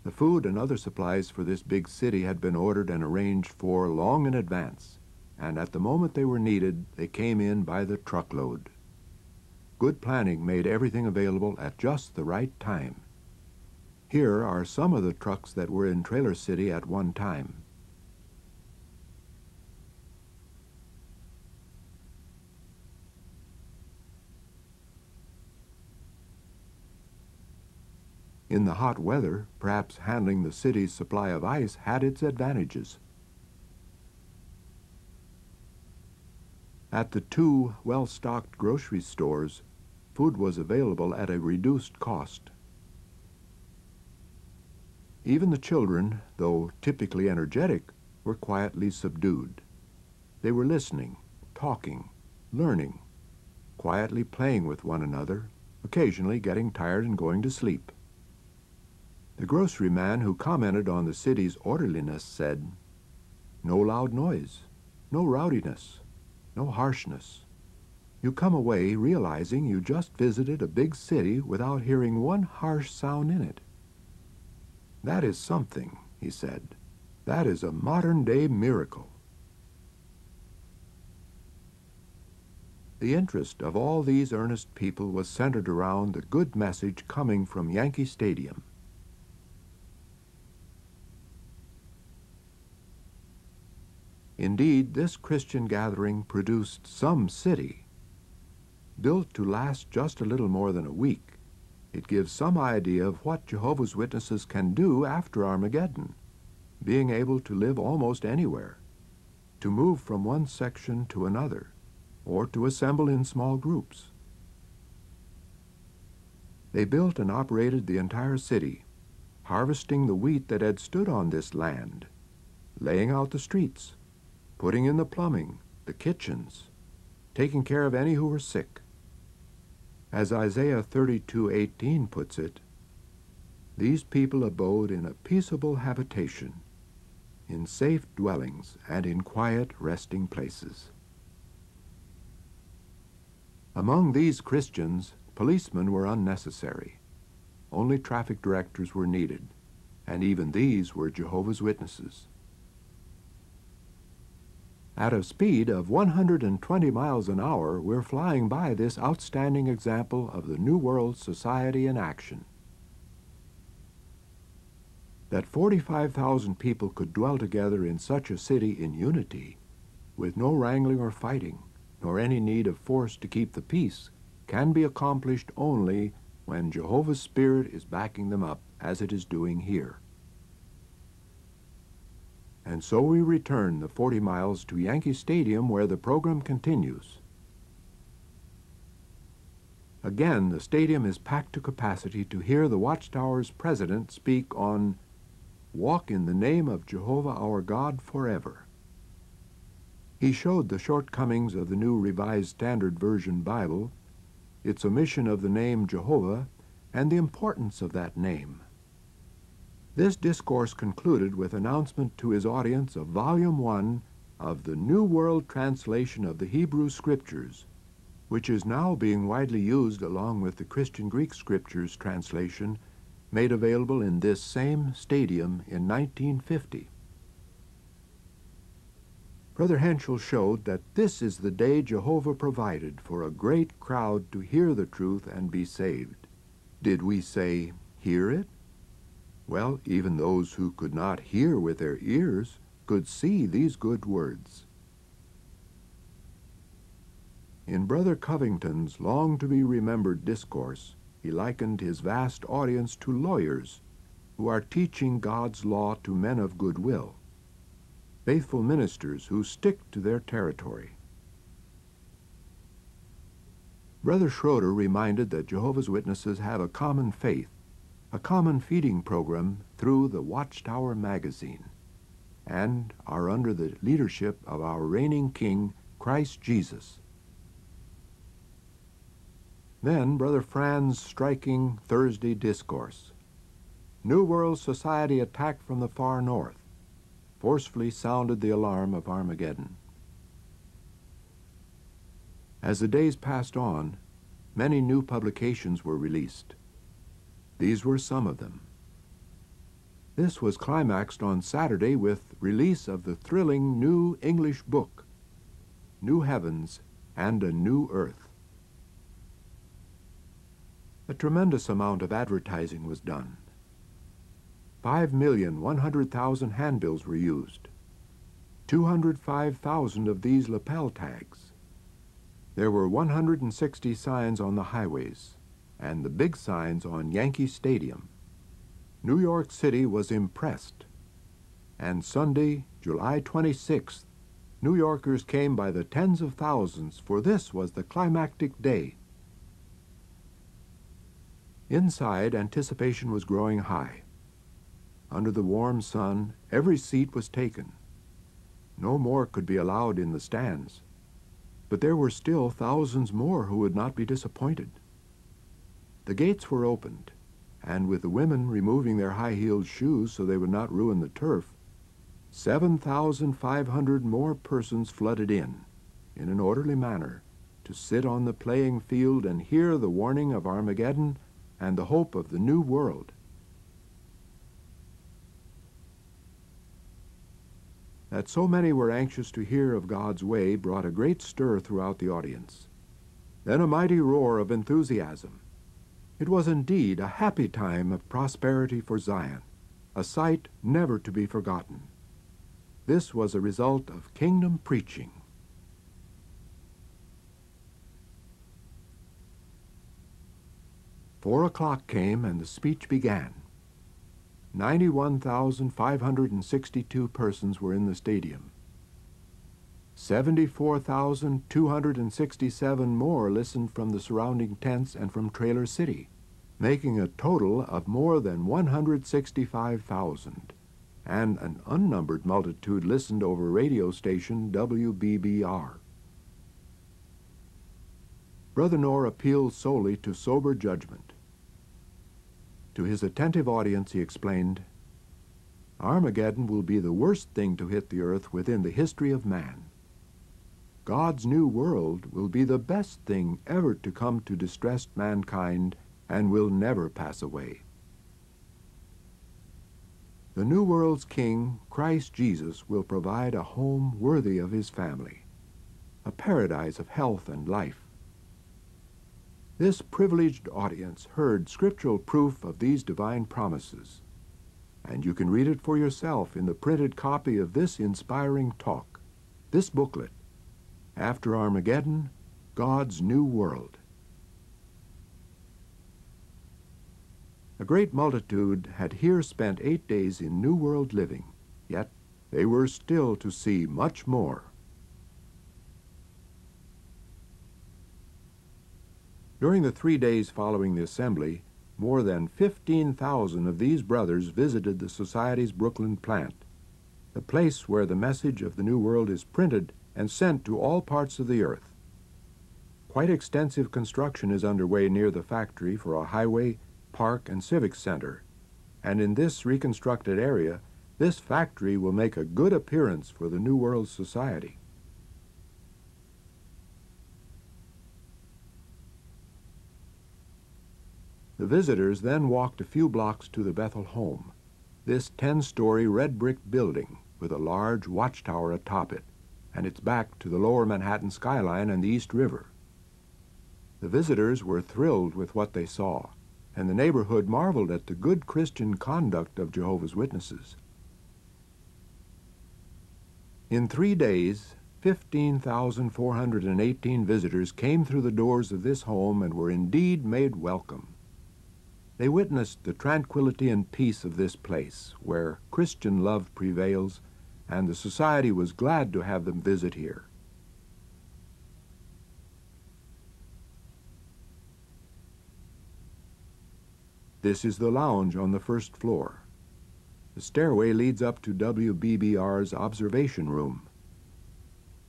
The food and other supplies for this big city had been ordered and arranged for long in advance, and at the moment they were needed, they came in by the truckload. Good planning made everything available at just the right time. Here are some of the trucks that were in Trailer City at one time. In the hot weather, perhaps handling the city's supply of ice had its advantages. At the two well-stocked grocery stores, food was available at a reduced cost. Even the children, though typically energetic, were quietly subdued. They were listening, talking, learning, quietly playing with one another, occasionally getting tired and going to sleep. The grocery man who commented on the city's orderliness said, "No loud noise, no rowdiness, no harshness. You come away realizing you just visited a big city without hearing one harsh sound in it. That is something," he said. "That is a modern-day miracle." The interest of all these earnest people was centered around the good message coming from Yankee Stadium. Indeed, this Christian gathering produced some city. Built to last just a little more than a week, it gives some idea of what Jehovah's Witnesses can do after Armageddon, being able to live almost anywhere, to move from one section to another, or to assemble in small groups. They built and operated the entire city, harvesting the wheat that had stood on this land, laying out the streets, putting in the plumbing, the kitchens, taking care of any who were sick. As Isaiah 32:18 puts it, "These people abode in a peaceable habitation, in safe dwellings, and in quiet resting places." Among these Christians, policemen were unnecessary. Only traffic directors were needed, and even these were Jehovah's Witnesses. At a speed of 120 miles an hour, we're flying by this outstanding example of the New World Society in action. That 45,000 people could dwell together in such a city in unity, with no wrangling or fighting, nor any need of force to keep the peace, can be accomplished only when Jehovah's Spirit is backing them up, as it is doing here. And so we return the 40 miles to Yankee Stadium, where the program continues. Again, the stadium is packed to capacity to hear the Watchtower's president speak on "Walk in the name of Jehovah our God forever." He showed the shortcomings of the New Revised Standard Version Bible, its omission of the name Jehovah, and the importance of that name. This discourse concluded with announcement to his audience of Volume 1 of the New World Translation of the Hebrew Scriptures, which is now being widely used along with the Christian Greek Scriptures translation made available in this same stadium in 1950. Brother Henschel showed that this is the day Jehovah provided for a great crowd to hear the truth and be saved. Did we say, hear it? Well, even those who could not hear with their ears could see these good words. In Brother Covington's long-to-be-remembered discourse, he likened his vast audience to lawyers who are teaching God's law to men of good will, faithful ministers who stick to their territory. Brother Schroeder reminded that Jehovah's Witnesses have a common faith, a common feeding program through the Watchtower magazine, and are under the leadership of our reigning King, Christ Jesus. Then Brother Fran's striking Thursday discourse, New World Society Attack from the Far North, forcefully sounded the alarm of Armageddon. As the days passed on, many new publications were released. These were some of them. This was climaxed on Saturday with release of the thrilling new English book, New Heavens and a New Earth. A tremendous amount of advertising was done. 5,100,000 handbills were used. 205,000 of these lapel tags. There were 160 signs on the highways, and the big signs on Yankee Stadium. New York City was impressed, and Sunday, July 26th, New Yorkers came by the tens of thousands, for this was the climactic day. Inside, anticipation was growing high. Under the warm sun, every seat was taken. No more could be allowed in the stands, but there were still thousands more who would not be disappointed. The gates were opened, and with the women removing their high-heeled shoes so they would not ruin the turf, 7,500 more persons flooded in an orderly manner, to sit on the playing field and hear the warning of Armageddon and the hope of the new world. That so many were anxious to hear of God's way brought a great stir throughout the audience. Then a mighty roar of enthusiasm. It was indeed a happy time of prosperity for Zion, a sight never to be forgotten. This was a result of kingdom preaching. "4 o'clock came and the speech began. 91,562 persons were in the stadium. 74,267 more listened from the surrounding tents and from Trailer City, making a total of more than 165,000, and an unnumbered multitude listened over radio station WBBR. Brother Knorr appealed solely to sober judgment. To his attentive audience he explained, "Armageddon will be the worst thing to hit the earth within the history of man. God's new world will be the best thing ever to come to distressed mankind and will never pass away. The new world's King, Christ Jesus, will provide a home worthy of his family, a paradise of health and life." This privileged audience heard scriptural proof of these divine promises, and you can read it for yourself in the printed copy of this inspiring talk, this booklet, After Armageddon, God's New World. A great multitude had here spent 8 days in New World living, yet they were still to see much more. During the 3 days following the assembly, more than 15,000 of these brothers visited the Society's Brooklyn plant, the place where the message of the New World is printed and sent to all parts of the earth. Quite extensive construction is underway near the factory for a highway, park, and civic center, and in this reconstructed area, this factory will make a good appearance for the New World Society. The visitors then walked a few blocks to the Bethel home, this 10-story red brick building with a large watchtower atop it, and its back to the lower Manhattan skyline and the East River. The visitors were thrilled with what they saw, and the neighborhood marveled at the good Christian conduct of Jehovah's Witnesses. In 3 days, 15,418 visitors came through the doors of this home and were indeed made welcome. They witnessed the tranquility and peace of this place, where Christian love prevails, and the Society was glad to have them visit here. This is the lounge on the first floor. The stairway leads up to WBBR's observation room.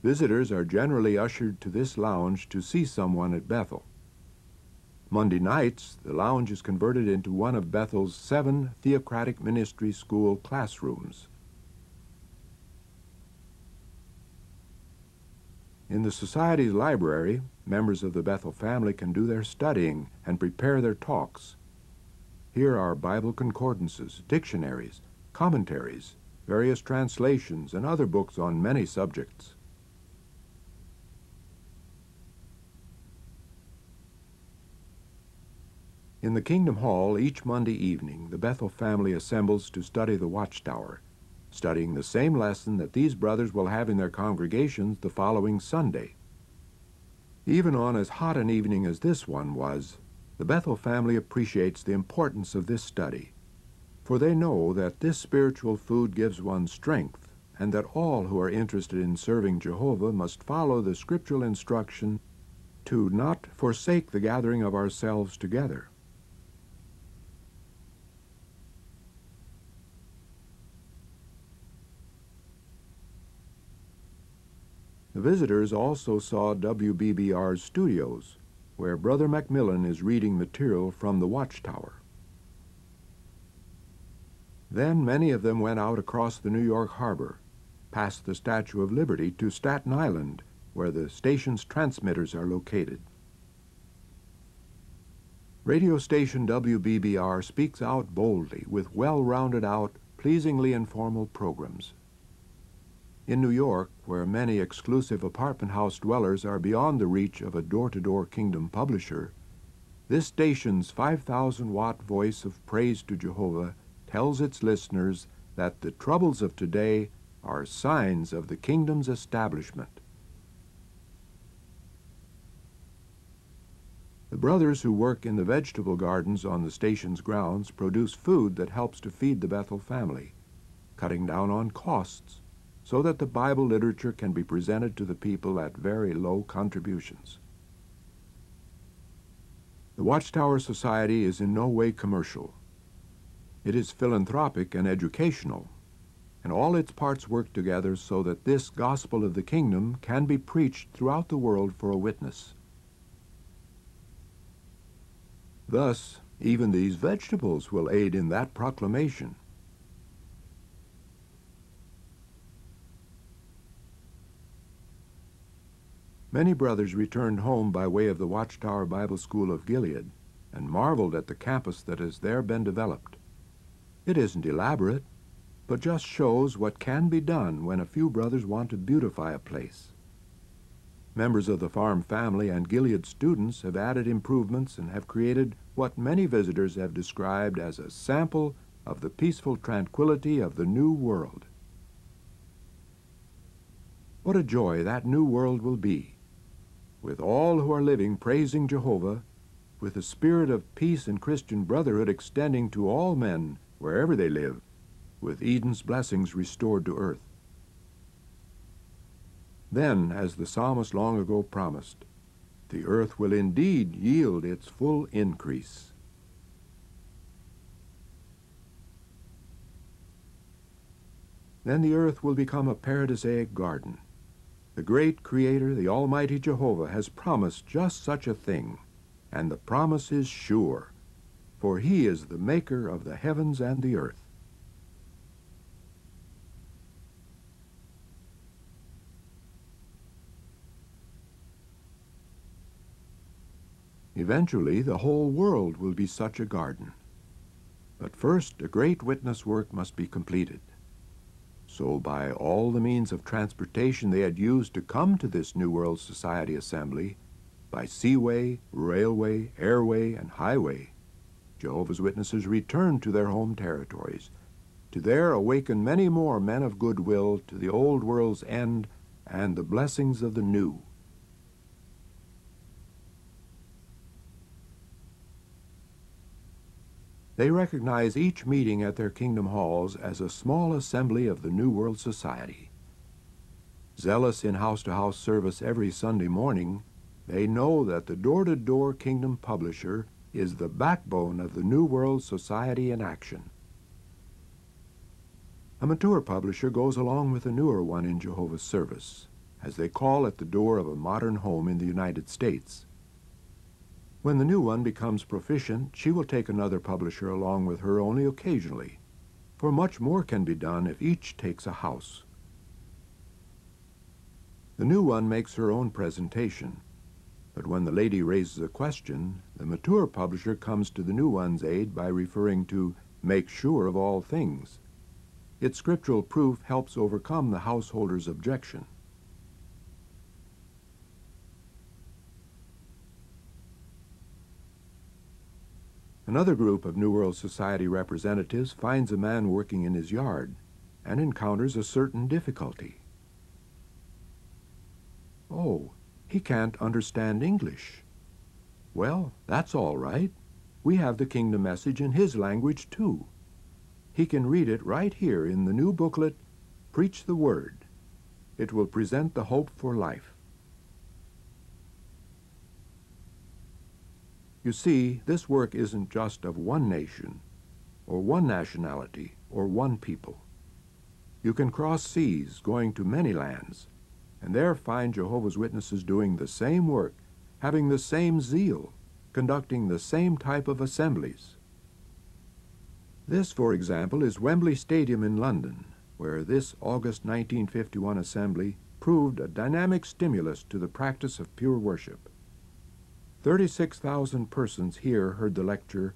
Visitors are generally ushered to this lounge to see someone at Bethel. Monday nights, the lounge is converted into one of Bethel's 7 Theocratic Ministry School classrooms. In the Society's library, members of the Bethel family can do their studying and prepare their talks. Here are Bible concordances, dictionaries, commentaries, various translations, and other books on many subjects. In the Kingdom Hall, each Monday evening, the Bethel family assembles to study the Watchtower, studying the same lesson that these brothers will have in their congregations the following Sunday. Even on as hot an evening as this one was, the Bethel family appreciates the importance of this study, for they know that this spiritual food gives one strength, and that all who are interested in serving Jehovah must follow the scriptural instruction to not forsake the gathering of ourselves together. The visitors also saw WBBR's studios, where Brother Macmillan is reading material from the Watchtower. Then many of them went out across the New York Harbor, past the Statue of Liberty to Staten Island, where the station's transmitters are located. Radio station WBBR speaks out boldly with well-rounded out, pleasingly informal programs. In New York, where many exclusive apartment house dwellers are beyond the reach of a door-to-door Kingdom publisher, this station's 5,000-watt voice of praise to Jehovah tells its listeners that the troubles of today are signs of the Kingdom's establishment. The brothers who work in the vegetable gardens on the station's grounds produce food that helps to feed the Bethel family, cutting down on costs, so that the Bible literature can be presented to the people at very low contributions. The Watchtower Society is in no way commercial. It is philanthropic and educational, and all its parts work together so that this gospel of the kingdom can be preached throughout the world for a witness. Thus, even these vegetables will aid in that proclamation. Many brothers returned home by way of the Watchtower Bible School of Gilead and marveled at the campus that has there been developed. It isn't elaborate, but just shows what can be done when a few brothers want to beautify a place. Members of the farm family and Gilead students have added improvements and have created what many visitors have described as a sample of the peaceful tranquility of the new world. What a joy that new world will be, with all who are living praising Jehovah, with the spirit of peace and Christian brotherhood extending to all men wherever they live, with Eden's blessings restored to earth. Then, as the psalmist long ago promised, the earth will indeed yield its full increase. Then the earth will become a paradisaic garden. The great Creator, the Almighty Jehovah, has promised just such a thing, and the promise is sure, for He is the maker of the heavens and the earth. Eventually, the whole world will be such a garden. But first, a great witness work must be completed. So by all the means of transportation they had used to come to this New World Society assembly, by seaway, railway, airway, and highway, Jehovah's Witnesses returned to their home territories, to there awaken many more men of goodwill to the old world's end and the blessings of the new. They recognize each meeting at their kingdom halls as a small assembly of the New World Society. Zealous in house-to-house service every Sunday morning, they know that the door-to-door kingdom publisher is the backbone of the New World Society in action. A mature publisher goes along with a newer one in Jehovah's service, as they call at the door of a modern home in the United States. When the new one becomes proficient, she will take another publisher along with her only occasionally, for much more can be done if each takes a house. The new one makes her own presentation, but when the lady raises a question, the mature publisher comes to the new one's aid by referring to "make sure of all things." Its scriptural proof helps overcome the householder's objection. Another group of New World Society representatives finds a man working in his yard and encounters a certain difficulty. Oh, he can't understand English. Well, that's all right. We have the kingdom message in his language too. He can read it right here in the new booklet, Preach the Word. It will present the hope for life. You see, this work isn't just of one nation, or one nationality, or one people. You can cross seas going to many lands, and there find Jehovah's Witnesses doing the same work, having the same zeal, conducting the same type of assemblies. This, for example, is Wembley Stadium in London, where this August 1951 assembly proved a dynamic stimulus to the practice of pure worship. 36,000 persons here heard the lecture,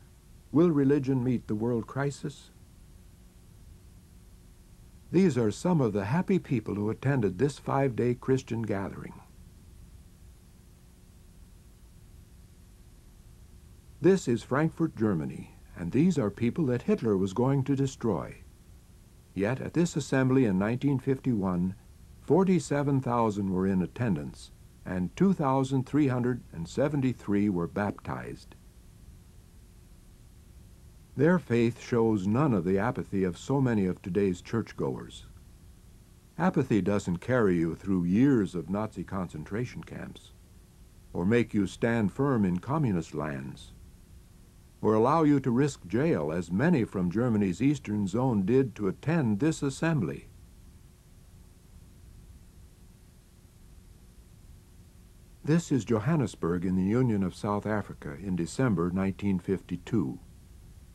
"Will Religion Meet the World Crisis?" These are some of the happy people who attended this 5-day Christian gathering. This is Frankfurt, Germany, and these are people that Hitler was going to destroy. Yet at this assembly in 1951, 47,000 were in attendance, and 2,373 were baptized. Their faith shows none of the apathy of so many of today's churchgoers. Apathy doesn't carry you through years of Nazi concentration camps, or make you stand firm in communist lands, or allow you to risk jail, as many from Germany's eastern zone did to attend this assembly. This is Johannesburg in the Union of South Africa in December 1952.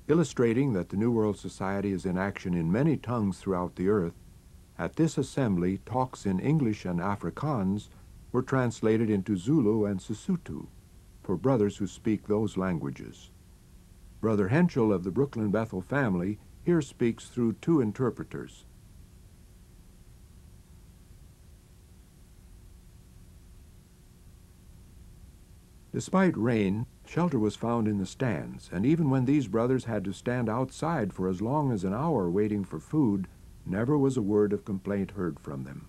Illustrating that the New World Society is in action in many tongues throughout the earth, at this assembly talks in English and Afrikaans were translated into Zulu and Sesotho for brothers who speak those languages. Brother Henschel of the Brooklyn Bethel family here speaks through 2 interpreters. Despite rain, shelter was found in the stands, and even when these brothers had to stand outside for as long as an hour waiting for food, never was a word of complaint heard from them.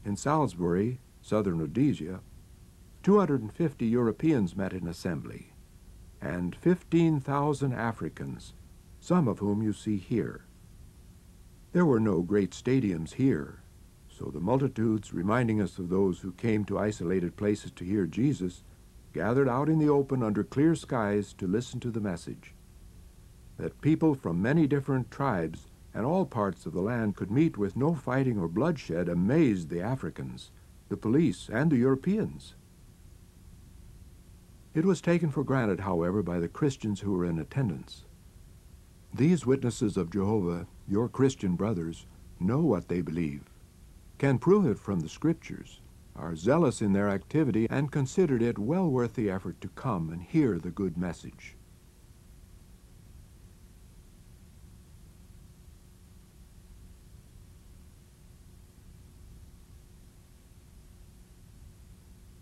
In Salisbury, southern Rhodesia, 250 Europeans met in assembly, and 15,000 Africans, some of whom you see here. There were no great stadiums here, so the multitudes, reminding us of those who came to isolated places to hear Jesus, gathered out in the open under clear skies to listen to the message. That people from many different tribes and all parts of the land could meet with no fighting or bloodshed amazed the Africans, the police, and the Europeans. It was taken for granted, however, by the Christians who were in attendance. These witnesses of Jehovah, your Christian brothers, know what they believe, can prove it from the Scriptures, are zealous in their activity, and considered it well worth the effort to come and hear the good message.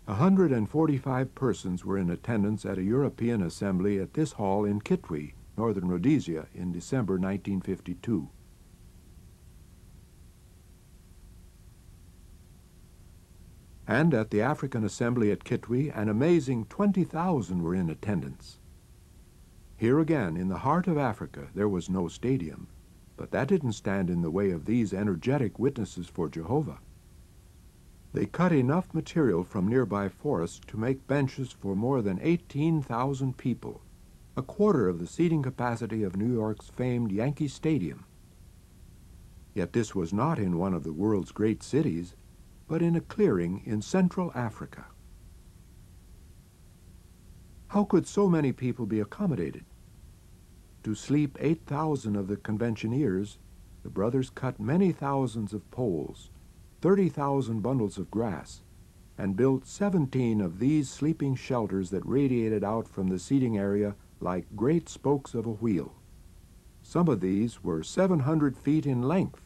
A 145 persons were in attendance at a European assembly at this hall in Kitwe, northern Rhodesia, in December 1952. And at the African assembly at Kitwe, an amazing 20,000 were in attendance. Here again, in the heart of Africa, there was no stadium, but that didn't stand in the way of these energetic witnesses for Jehovah. They cut enough material from nearby forests to make benches for more than 18,000 people, a quarter of the seating capacity of New York's famed Yankee Stadium. Yet this was not in one of the world's great cities, but in a clearing in Central Africa. How could so many people be accommodated? to sleep 8,000 of the conventioneers, the brothers cut many thousands of poles, 30,000 bundles of grass, and built 17 of these sleeping shelters that radiated out from the seating area like great spokes of a wheel. Some of these were 700 feet in length.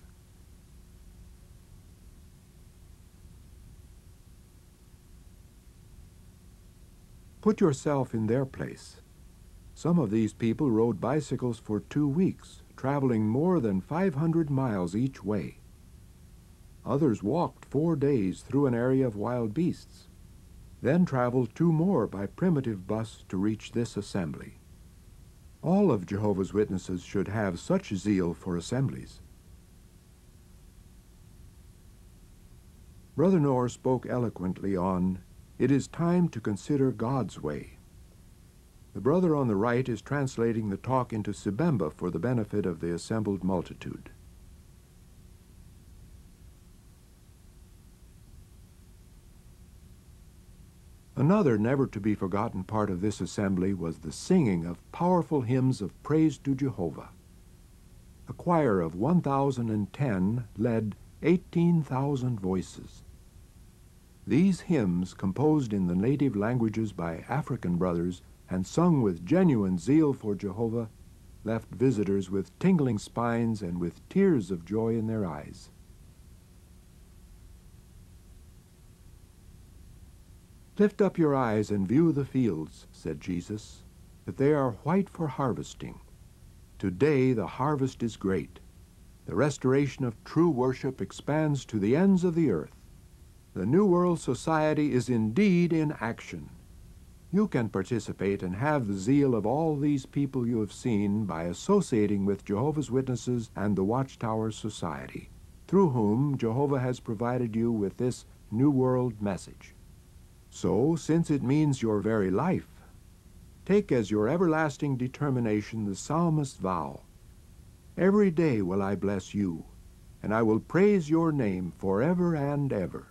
Put yourself in their place. Some of these people rode bicycles for 2 weeks, traveling more than 500 miles each way. Others walked 4 days through an area of wild beasts, then traveled 2 more by primitive bus to reach this assembly. All of Jehovah's Witnesses should have such zeal for assemblies. Brother Knorr spoke eloquently on, "It is time to consider God's way." The brother on the right is translating the talk into Sibemba for the benefit of the assembled multitude. Another never-to-be-forgotten part of this assembly was the singing of powerful hymns of praise to Jehovah. A choir of 1,010 led 18,000 voices. These hymns, composed in the native languages by African brothers and sung with genuine zeal for Jehovah, left visitors with tingling spines and with tears of joy in their eyes. "Lift up your eyes and view the fields," said Jesus, "that they are white for harvesting. Today the harvest is great. The restoration of true worship expands to the ends of the earth. The New World Society is indeed in action. You can participate and have the zeal of all these people you have seen by associating with Jehovah's Witnesses and the Watchtower Society, through whom Jehovah has provided you with this New World message. So, since it means your very life, take as your everlasting determination the psalmist's vow, 'Every day will I bless you, and I will praise your name forever and ever.'"